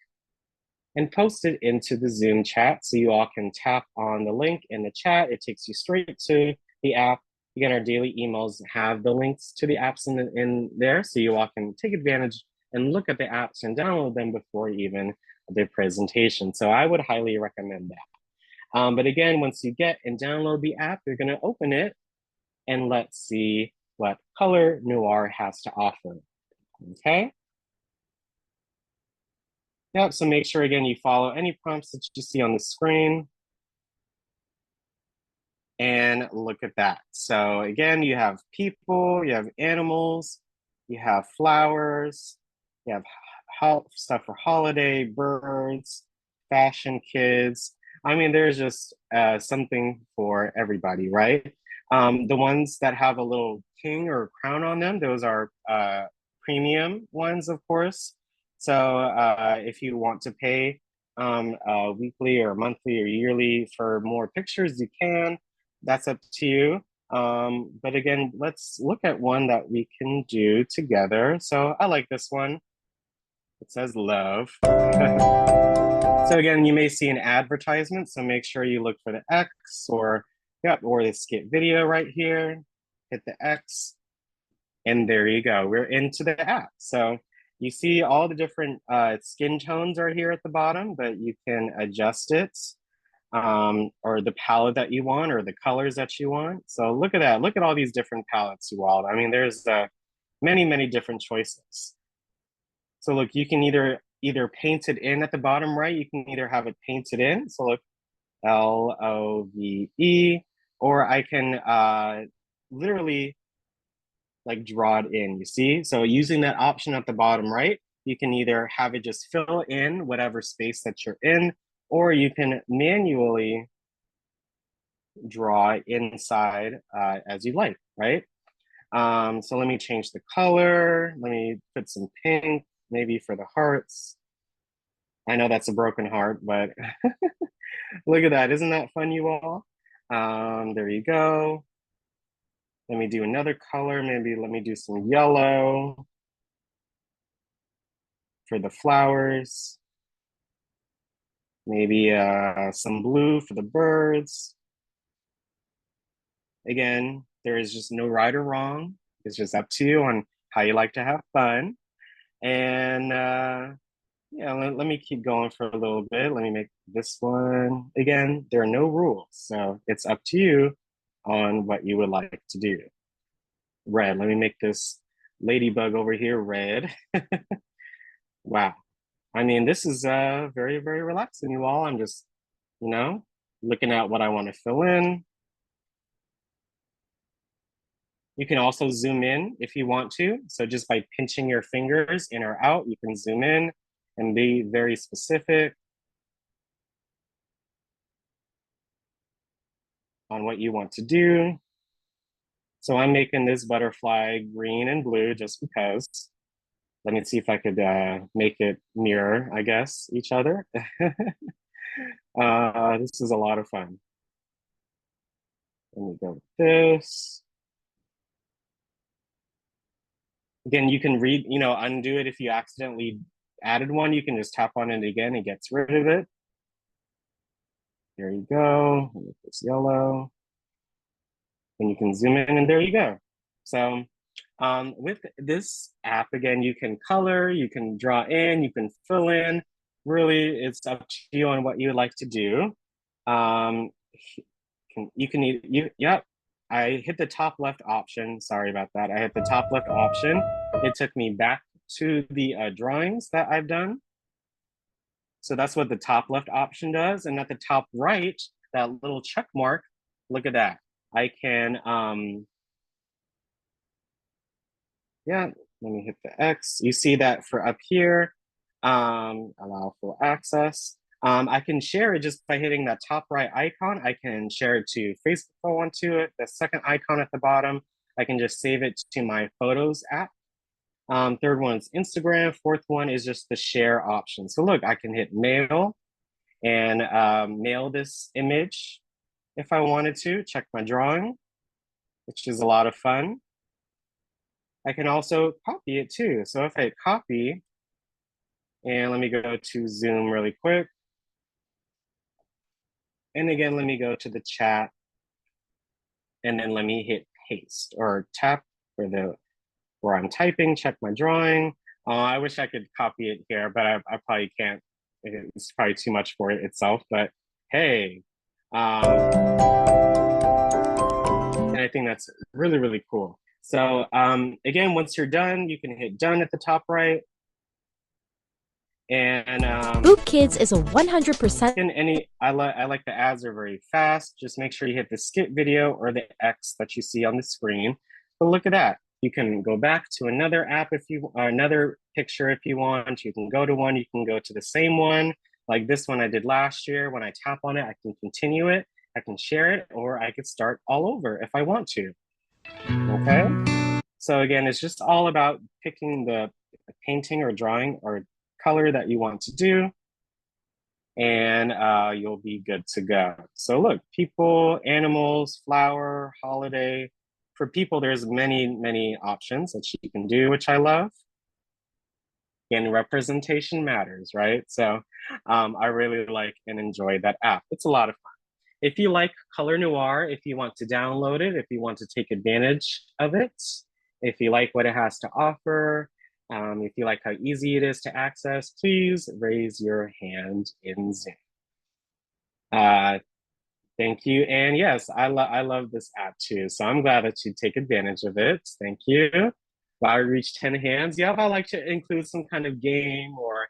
and post it into the Zoom chat so you all can tap on the link in the chat. It takes you straight to the app. Again, our daily emails have the links to the apps in there, so you all can take advantage and look at the apps and download them before even the presentation. So I would highly recommend that. But again, once you get and download the app, you're gonna open it and let's see what Color Noir has to offer, okay? Yep, so make sure again you follow any prompts that you see on the screen. And look at that. So again, you have people, you have animals, you have flowers, you have stuff for holiday, birds, fashion, kids. I mean, there's just something for everybody, right? The ones that have a little king or crown on them, those are premium ones, of course. So if you want to pay weekly or monthly or yearly for more pictures, you can. That's up to you. But again, let's look at one that we can do together. So I like this one. It says love. So again, you may see an advertisement, so make sure you look for the X or the skip video right here. Hit the X, and there you go. We're into the app. So you see all the different skin tones are here at the bottom, but you can adjust it. Or the palette that you want or the colors that you want. So look at that. Look at all these different palettes, you all. I mean, there's many different choices. So look, you can either paint it in at the bottom right. You can either have it painted in. So look, LOVE, or I can literally like draw it in, you see? So using that option at the bottom right, you can either have it just fill in whatever space that you're in, or you can manually draw inside as you like, right? So let me change the color. Let me put some pink, maybe for the hearts. I know that's a broken heart, but look at that. Isn't that fun, you all? There you go. Let me do another color. Maybe let me do some yellow for the flowers. Maybe some blue for the birds. Again, there is just no right or wrong. It's just up to you on how you like to have fun. And yeah, let me keep going for a little bit. Let me make this one. Again, there are no rules, so it's up to you on what you would like to do. Red, let me make this ladybug over here red. Wow. I mean, this is very relaxing, you all. I'm just, looking at what I want to fill in. You can also zoom in if you want to. So just by pinching your fingers in or out, you can zoom in and be very specific on what you want to do. So I'm making this butterfly green and blue just because. Let me see if I could make it mirror, I guess, each other. This is a lot of fun. Let me go with this. Again, you can undo it if you accidentally added one. You can just tap on it again, it gets rid of it. There you go. It's yellow. And you can zoom in and there you go. So with this app, again, you can color, you can draw in, you can fill in. Really, it's up to you on what you would like to do. Yep. I hit the top left option. Sorry about that. I hit the top left option. It took me back to the drawings that I've done. So that's what the top left option does. And at the top right, that little check mark, look at that. I can, yeah, let me hit the X. You see that for up here, allow full access. I can share it just by hitting that top right icon. I can share it to Facebook if I want to. The second icon at the bottom, I can just save it to my Photos app. Third one is Instagram. Fourth one is just the share option. So look, I can hit mail and mail this image if I wanted to. Check my drawing, which is a lot of fun. I can also copy it too. So if I copy, and let me go to Zoom really quick. And again, let me go to the chat and then let me hit paste or tap for where I'm typing, check my drawing. I wish I could copy it here, but I probably can't. It's probably too much for it itself, but hey. And I think that's really, really cool. So again, once you're done, you can hit done at the top right. And Boot Kids is a 100%. I like the ads are very fast. Just make sure you hit the skip video or the X that you see on the screen. But look at that. You can go back to another app another picture if you want. You can go to one, you can go to the same one. Like this one I did last year. When I tap on it, I can continue it, I can share it, or I could start all over if I want to. Okay. So again, it's just all about picking the painting or drawing or color that you want to do, and you'll be good to go. So look, people, animals, flower, holiday. For people, there's many options that you can do, which I love. Again, representation matters, right? So I really like and enjoy that app. It's a lot of fun. If you like Color Noir, if you want to download it, if you want to take advantage of it, if you like what it has to offer, if you like how easy it is to access, please raise your hand in Zoom. Thank you. And yes, I love this app too. So I'm glad that you take advantage of it. Thank you. Well, I reached 10 hands. Yeah, if I like to include some kind of game or,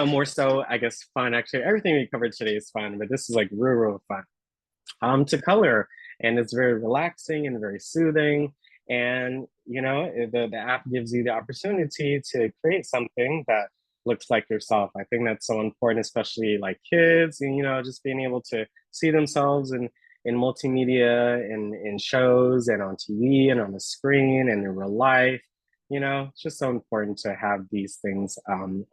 more so, I guess, fun. Actually, everything we covered today is fun, but this is like real fun to color. And it's very relaxing and very soothing. And, the app gives you the opportunity to create something that looks like yourself. I think that's so important, especially like kids and, just being able to see themselves in multimedia and in shows and on TV and on the screen and in real life. It's just so important to have these things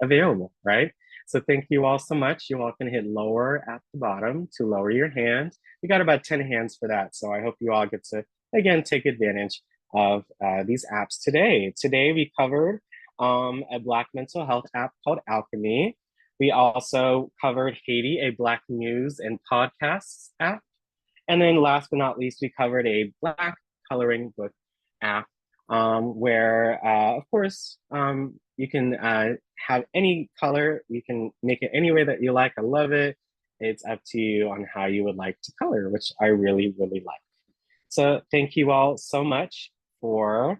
available, right? So thank you all so much. You all can hit lower at the bottom to lower your hand. We got about 10 hands for that. So I hope you all get to, again, take advantage of these apps today. Today we covered a Black mental health app called Alchemy. We also covered Haiti, a Black news and podcasts app. And then last but not least, we covered a Black coloring book app where, of course, you can have any color. You can make it any way that you like. I love it. It's up to you on how you would like to color, which I really like. So thank you all so much for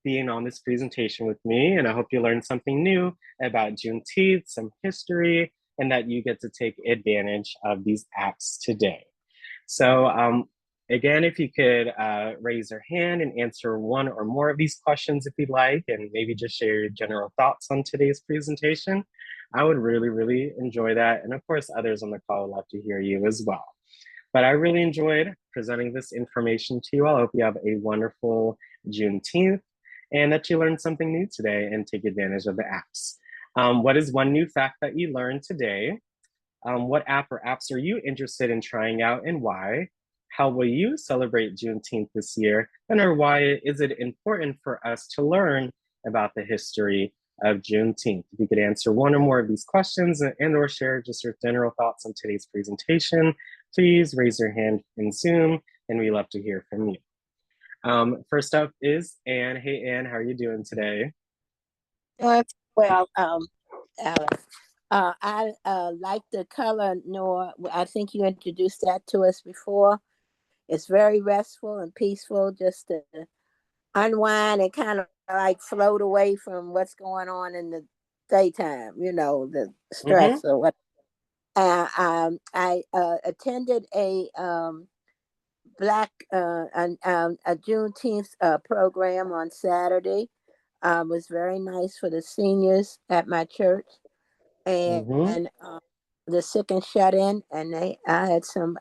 being on this presentation with me. And I hope you learned something new about Juneteenth, some history, and that you get to take advantage of these apps today. So again, if you could raise your hand and answer one or more of these questions if you'd like, and maybe just share your general thoughts on today's presentation, I would really enjoy that. And of course, others on the call would love to hear you as well. But I really enjoyed presenting this information to you all. I hope you have a wonderful Juneteenth and that you learned something new today and take advantage of the apps. What is one new fact that you learned today? What app or apps are you interested in trying out and why? how will you celebrate Juneteenth this year? And or why is it important for us to learn about the history of Juneteenth? If you could answer one or more of these questions and or share just your general thoughts on today's presentation, please raise your hand in Zoom, and we love to hear from you. First up is Anne. Hey, Anne, how are you doing today? Well, Alex, I like the color, Noah. I think you introduced that to us before. It's very restful and peaceful, just to unwind and kind of like float away from what's going on in the daytime, the stress or what. I attended a Juneteenth program on Saturday. Was very nice for the seniors at my church and the sick and shut in, and I had some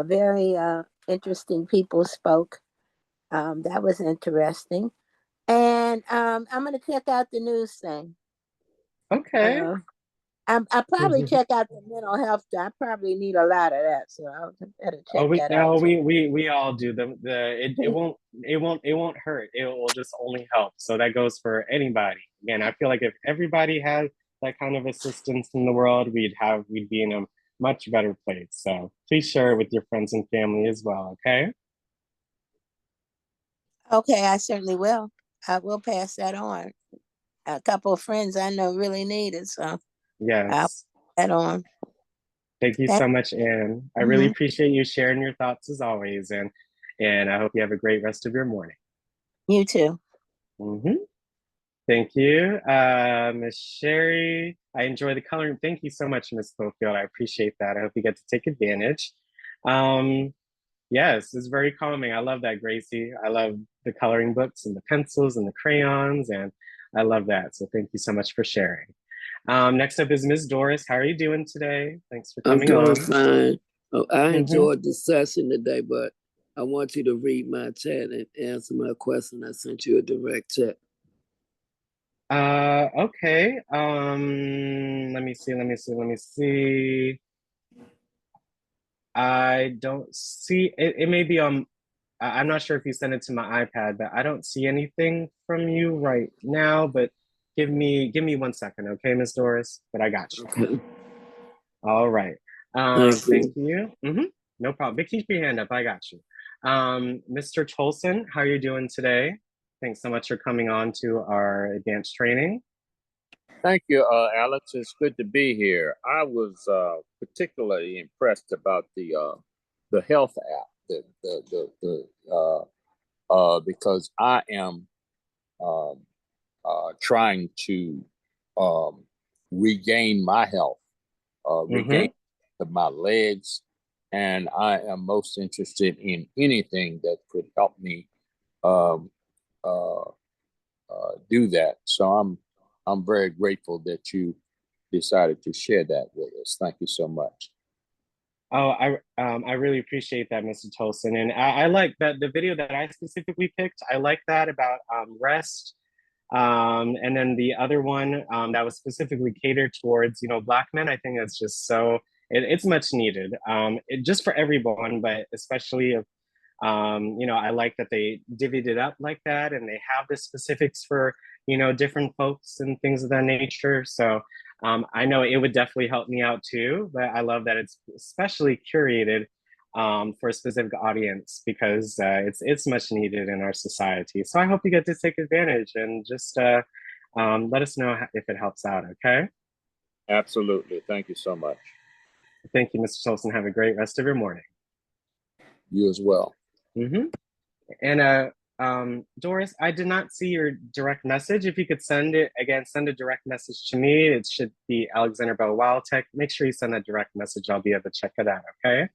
very interesting people spoke. That was interesting, and I'm going to check out the news thing. Okay. I probably check out the mental health. I probably need a lot of that, so I'll better check that out. We all do them. It won't hurt. It will just only help. So that goes for anybody. Again, I feel like if everybody had that kind of assistance in the world, we'd be in a much better place. So please share it with your friends and family as well. Okay. Okay, I certainly will. I will pass that on. A couple of friends I know really need it, so yes, I'll pass that on. Thank you so much, Anne. I really appreciate you sharing your thoughts as always, and I hope you have a great rest of your morning. You too. Thank you, Miss Sherry. I enjoy the coloring. Thank you so much, Miss Schofield. I appreciate that. I hope you get to take advantage. Yes, it's very calming. I love that, Gracie. I love the coloring books and the pencils and the crayons, and I love that. So thank you so much for sharing. Next up is Ms. Doris. How are you doing today? Thanks for coming on. I'm doing fine. I enjoyed the session today, but I want you to read my chat and answer my question. I sent you a direct chat. Okay. Let me see. I don't see it. It may be on. I'm not sure if you sent it to my iPad, but I don't see anything from you right now. But give me 1 second, okay, Miss Doris? But I got you. Okay. All right. Thank you. No problem. But keep your hand up. I got you. Mr. Tolson, how are you doing today? Thanks so much for coming on to our advanced training. Thank you, Alex. It's good to be here. I was particularly impressed about the health app, because I am trying to regain my health, regain my legs, and I am most interested in anything that could help me do that. So I'm very grateful that you decided to share that with us. Thank you so much. Oh, I really appreciate that, Mr. Tolson. And I like that the video that I specifically picked. I like that about rest. And then the other one that was specifically catered towards, Black men. I think that's just so, it's much needed. Just for everyone, but especially if, I like that they divvied it up like that and they have the specifics for, different folks and things of that nature. So I know it would definitely help me out too, but I love that it's especially curated for a specific audience because it's much needed in our society. So I hope you get to take advantage and just let us know if it helps out, okay? Absolutely. Thank you so much. Thank you, Mr. Tolson. Have a great rest of your morning. You as well. And Doris, I did not see your direct message. If you could send a direct message to me. It should be Alexander Bell Wildtech. Make sure you send that direct message. I'll be able to check it out, okay?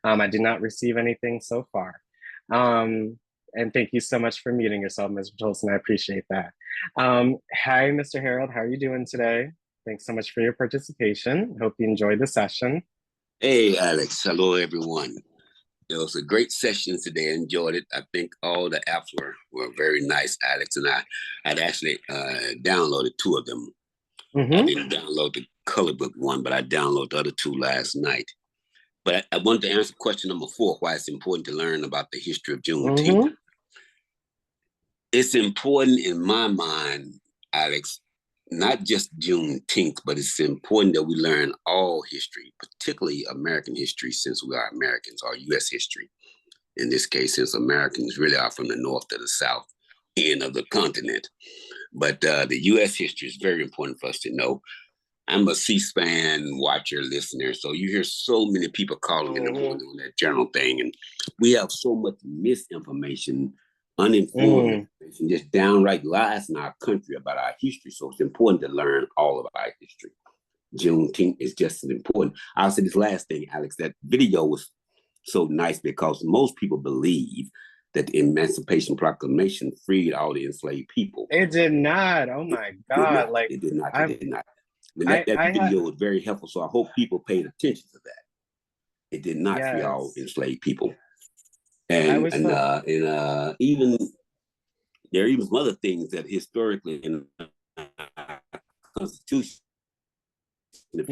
I did not receive anything so far. And thank you so much for muting yourself, Mr. Tolson. I appreciate that. Hi, Mr. Harold. How are you doing today? Thanks so much for your participation. Hope you enjoyed the session. Hey, Alex. Hello, everyone. It was a great session today. I enjoyed it. I think all the apps were very nice, Alex. And I'd actually downloaded 2 of them. I didn't download the color book one, but I downloaded the other 2 last night. But I wanted to answer question number 4, why it's important to learn about the history of Juneteenth. Mm-hmm. It's important in my mind, Alex, not just Juneteenth, but it's important that we learn all history, particularly American history, since we are Americans, or U.S. history. In this case, since Americans really are from the north to the south end of the continent. But the U.S. history is very important for us to know. I'm a C-SPAN watcher, listener, so you hear so many people calling in the morning on that journal thing, and we have so much misinformation, uninformed information, just downright lies in our country about our history. So it's important to learn all of our history. Juneteenth is just as important. I'll say this last thing, Alex, that video was so nice because most people believe that the Emancipation Proclamation freed all the enslaved people. It did not. Oh my God! Like it did not. It did not. And that I video was very helpful. So I hope people paid attention to that. It did not free all enslaved people. And even there are even some other things that historically in the Constitution, and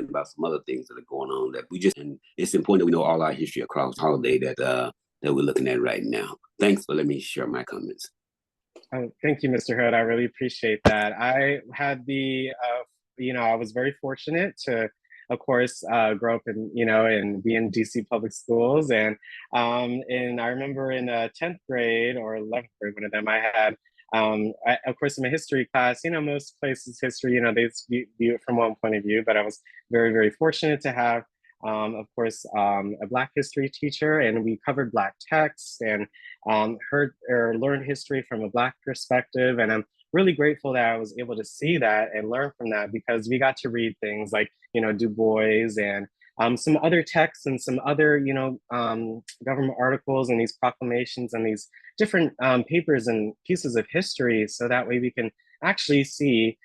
about some other things that are going on that we just, and it's important that we know all our history across the holiday that we're looking at right now. Thanks for letting me share my comments. Oh, thank you, Mr. Hood. I really appreciate that. I had the, I was very fortunate to, of course, grow up in, and be in DC public schools. And I remember in 10th grade or 11th grade, one of them, I had, of course, in my history class, most places history, they view it from one point of view, but I was very, very fortunate to have, of course, a Black history teacher, and we covered Black texts and heard or learned history from a Black perspective. And I'm really grateful that I was able to see that and learn from that, because we got to read things like, Du Bois and some other texts and some other, government articles and these proclamations and these different papers and pieces of history. So that way we can actually see,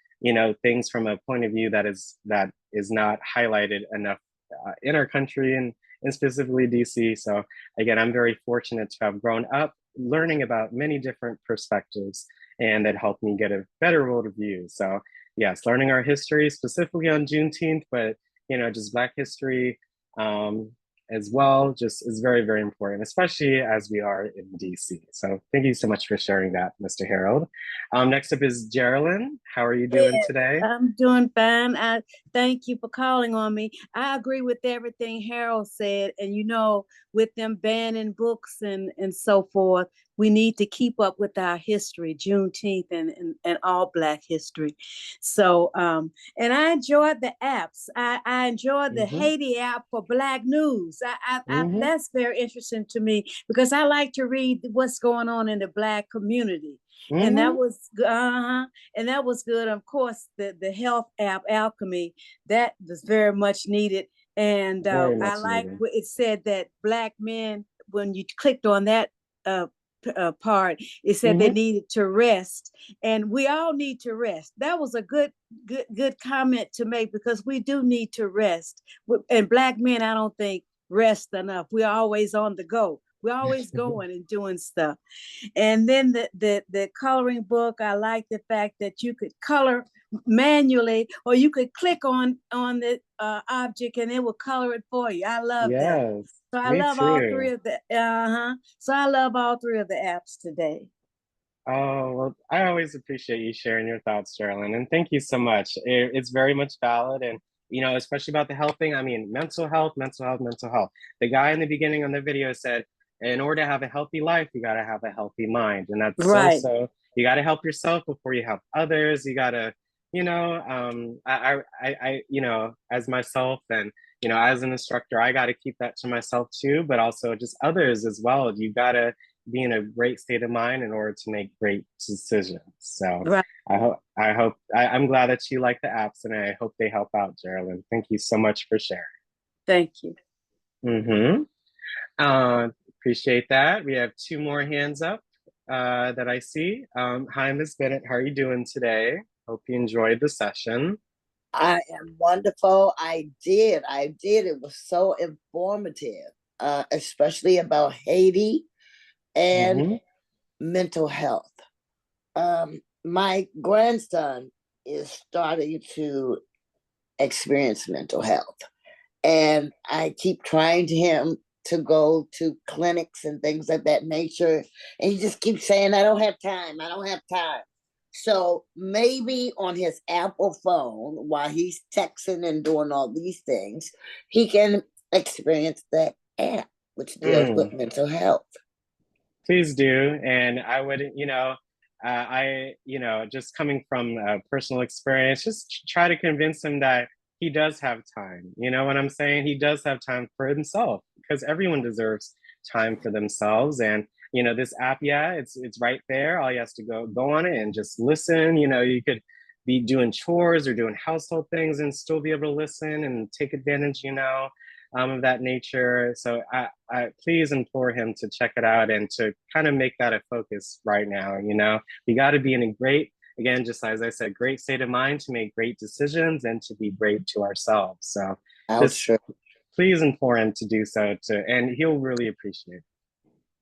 things from a point of view that is not highlighted enough in our country and specifically DC. So again, I'm very fortunate to have grown up learning about many different perspectives, and that helped me get a better world view. So yes, learning our history specifically on Juneteenth, but just Black history as well, just is very, very important, especially as we are in DC. So thank you so much for sharing that, Mr. Harold. Next up is Geraldine. How are you doing today? I'm doing fine. I thank you for calling on me. I agree with everything Harold said. And with them banning books and so forth, we need to keep up with our history, Juneteenth and all Black history. So, and I enjoyed the apps. I enjoyed the Haiti app for Black news. That's very interesting to me, because I like to read what's going on in the Black community. And that was and that was good. Of course, the health app Alchemy, that was very much needed. And I like what it said, that Black men, when you clicked on that part, it said they needed to rest, and we all need to rest. That was a good comment to make, because we do need to rest. And Black men, I don't think, rest enough. We're always on the go. We're always going and doing stuff. And then the coloring book, I like the fact that you could color manually, or you could click on the object and it will color it for you. I love that. So I love all three of the So I love all three of the apps today. Oh, well, I always appreciate you sharing your thoughts, Geraldine, and thank you so much. It's very much valid, and especially about the health thing. I mean, mental health, mental health, mental health. The guy in the beginning on the video said, in order to have a healthy life, you got to have a healthy mind. And that's right. So you got to help yourself before you help others. You got to, as myself and, as an instructor, I got to keep that to myself too, but also just others as well. You got to be in a great state of mind in order to make great decisions. So right. I'm glad that you like the apps, and I hope they help out, Geraldine. Thank you so much for sharing. Thank you. Appreciate that. We have 2 more hands up that I see. Hi, Ms. Bennett. How are you doing today? Hope you enjoyed the session. I am wonderful. I did. It was so informative, especially about Haiti and mental health. my grandson is starting to experience mental health. And I keep trying to him to go to clinics and things of that nature. And he just keeps saying, I don't have time. I don't have time. So maybe on his Apple phone, while he's texting and doing all these things, he can experience that app, which deals with mental health. Please do. And I would, just coming from a personal experience, just try to convince him that he does have time. You know what I'm saying? He does have time for himself because everyone deserves time for themselves. And, this app, yeah, it's right there. All he has to go on it and just listen. You could be doing chores or doing household things and still be able to listen and take advantage, of that nature. So I please implore him to check it out and to kind of make that a focus right now. We got to be in a great, again, just as I said, great state of mind to make great decisions and to be great to ourselves. So just please implore him to do so and he'll really appreciate it.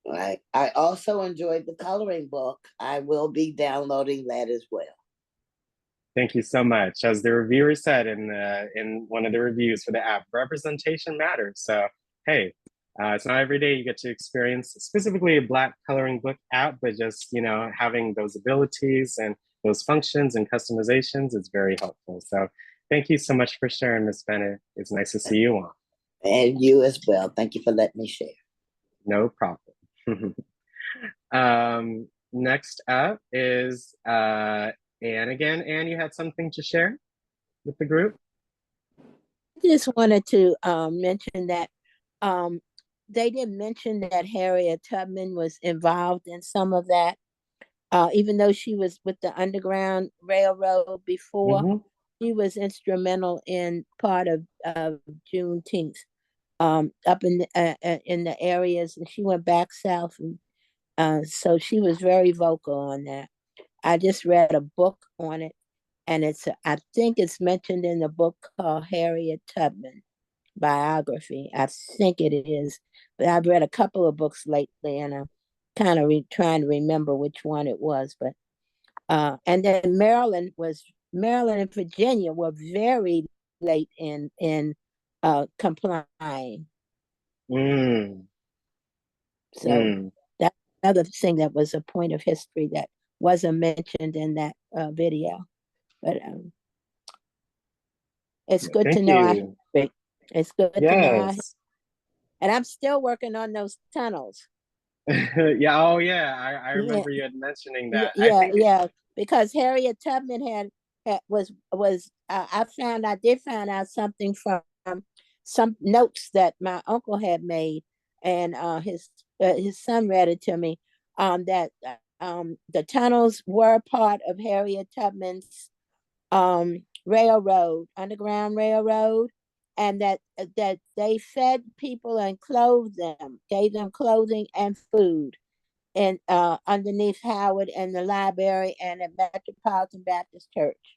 Right. I also enjoyed the coloring book. I will be downloading that as well. Thank you so much. As the reviewer said in one of the reviews for the app, representation matters. So, hey, it's not every day you get to experience specifically a Black coloring book app, but just, having those abilities and those functions and customizations is very helpful. So thank you so much for sharing, Ms. Bennett. It's nice to see you on. And you as well. Thank you for letting me share. No problem. Next up is Anne again. Anne, you had something to share with the group? I just wanted to mention that they didn't mention that Harriet Tubman was involved in some of that, even though she was with the Underground Railroad before. She was instrumental in part of Juneteenth up in the areas, and she went back south, and so she was very vocal on that. I just read a book on it, and I think it's mentioned in the book called Harriet Tubman biography. I think it is, but I've read a couple of books lately, and I'm kind of trying to remember which one it was. But and then Maryland and Virginia were very late in complying. So that's another thing that was a point of history that wasn't mentioned in that video. But it's good to know our history. It's good to know our history. And I'm still working on those tunnels. Yeah. Oh, yeah. I remember you had mentioning that. Yeah. Because Harriet Tubman I did find out something from some notes that my uncle had made, and his son read it to me. That the tunnels were part of Harriet Tubman's railroad, Underground Railroad, and that they fed people and clothed them, gave them clothing and food, and underneath Howard and the library and at Metropolitan Baptist Church.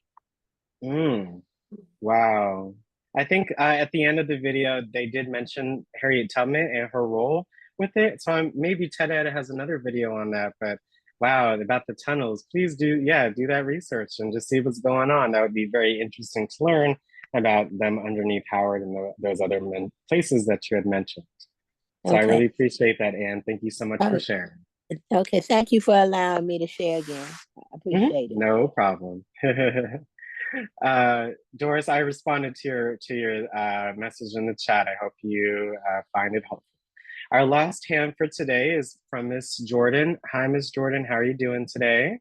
Wow. I think at the end of the video, they did mention Harriet Tubman and her role with it. So maybe TED Ed has another video on that, but wow, about the tunnels, please do that research and just see what's going on. That would be very interesting to learn about them underneath Howard and those other places that you had mentioned. So I really appreciate that, Anne. Thank you so much for sharing. Okay, thank you for allowing me to share again. I appreciate it. No problem. Doris, I responded to your message in the chat. I hope you find it helpful. Our last hand for today is from Miss Jordan. Hi, Miss Jordan. How are you doing today?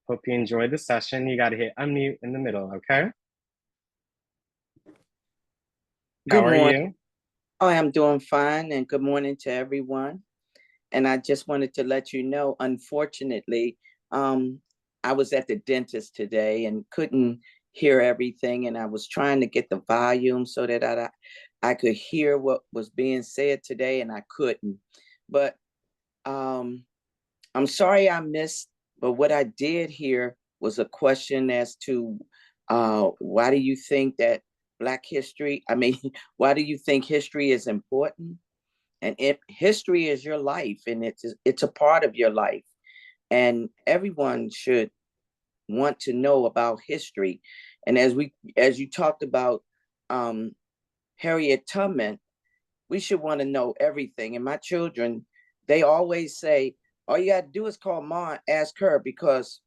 Hope you enjoyed the session. You got to hit unmute in the middle, okay? How are you? Oh, I'm doing fine, and good morning to everyone. And I just wanted to let you know, unfortunately, I was at the dentist today and couldn't hear everything, and I was trying to get the volume so that I could hear what was being said today, and I couldn't. But I'm sorry I missed, but what I did hear was a question as to why do you think that Black history, why do you think history is important? And if history is your life, and it's a part of your life, and everyone should want to know about history. And as you talked about Harriet Tubman, we should want to know everything. And my children, they always say, all you got to do is call Ma and ask her, because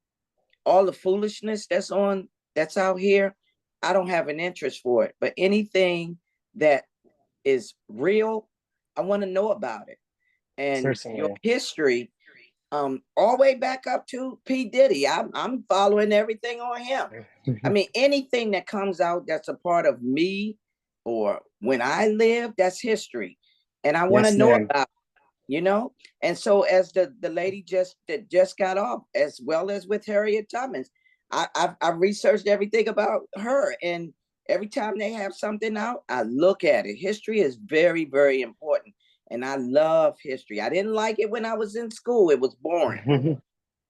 all the foolishness that's out here, I don't have an interest for it. But anything that is real, I want to know about it. And Certainly. Your history, all the way back up to P. Diddy, I'm following everything on him. I mean, anything that comes out that's a part of me or when I live, that's history. And I want to know about, And so as the lady that just got off, as well as with Harriet Tubman, I've researched everything about her. And every time they have something out, I look at it. History is very, very important. And I love history. I didn't like it when I was in school. It was boring.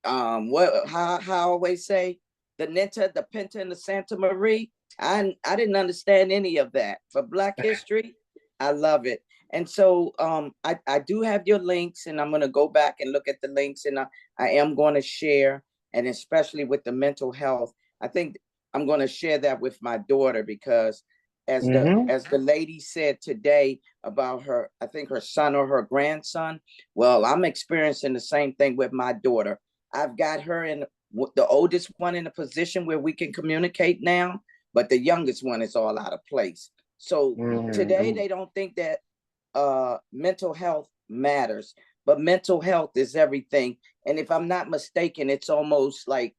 How I always say, the Nenta, the Pinta, and the Santa Maria. I didn't understand any of that. For Black history, I love it. And so I do have your links, and I'm going to go back and look at the links, and I am going to share, and especially with the mental health. I think I'm going to share that with my daughter, because as the lady said today about her, I think her son or her grandson, well, I'm experiencing the same thing with my daughter. I've got her in the oldest one in a position where we can communicate now, but the youngest one is all out of place. So today they don't think that mental health matters, but mental health is everything. And if I'm not mistaken, it's almost like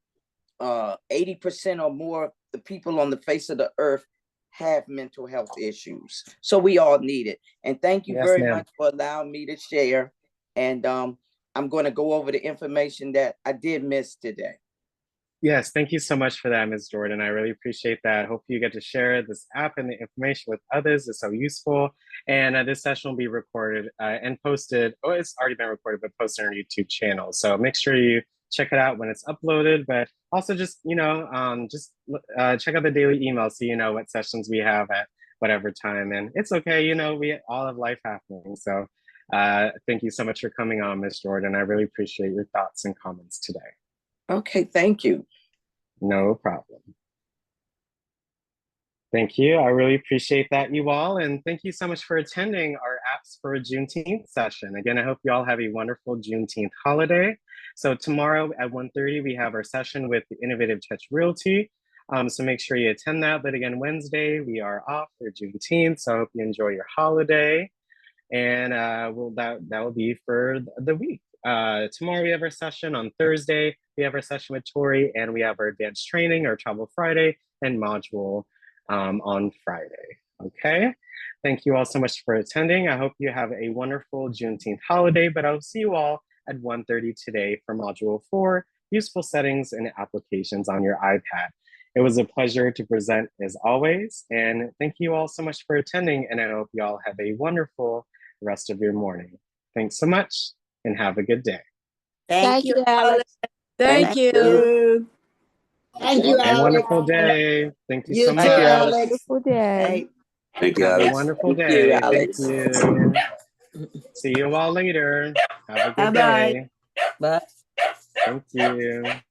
80% or more of the people on the face of the earth have mental health issues. So we all need it. And thank you very much for allowing me to share. And I'm going to go over the information that I did miss today. Yes, thank you so much for that, Ms. Jordan. I really appreciate that. Hope you get to share this app and the information with others. It's so useful. And this session will be recorded and posted. Oh, it's already been recorded, but posted on our YouTube channel. So make sure you check it out when it's uploaded. But also just, check out the daily email so you know what sessions we have at whatever time. And it's okay, we all have life happening. So thank you so much for coming on, Ms. Jordan. I really appreciate your thoughts and comments today. Okay, thank you. No problem. Thank you. I really appreciate that, you all. And thank you so much for attending our Apps for Juneteenth session. Again, I hope you all have a wonderful Juneteenth holiday. So tomorrow at 1:30, we have our session with the Innovative Touch Realty. So make sure you attend that. But again, Wednesday, we are off for Juneteenth. So I hope you enjoy your holiday. And that will be for the week. Tomorrow we have our session. On Thursday, we have our session with Tori, and we have our advanced training, our Travel Friday, and module on Friday. Okay. Thank you all so much for attending. I hope you have a wonderful Juneteenth holiday, but I'll see you all at 1:30 today for module 4, useful settings and applications on your iPad. It was a pleasure to present as always. And thank you all so much for attending. And I hope you all have a wonderful rest of your morning. Thanks so much and have a good day. Thank you, Alex. Thank you. Thank you, Have a Alex. wonderful day. Thank you so much. Thank you, Alex. Wonderful day. Thank you, Have a Alex. wonderful Thank day. you, Thank Alex. you. See you all later. Have a good Bye-bye. day. Bye. Thank you.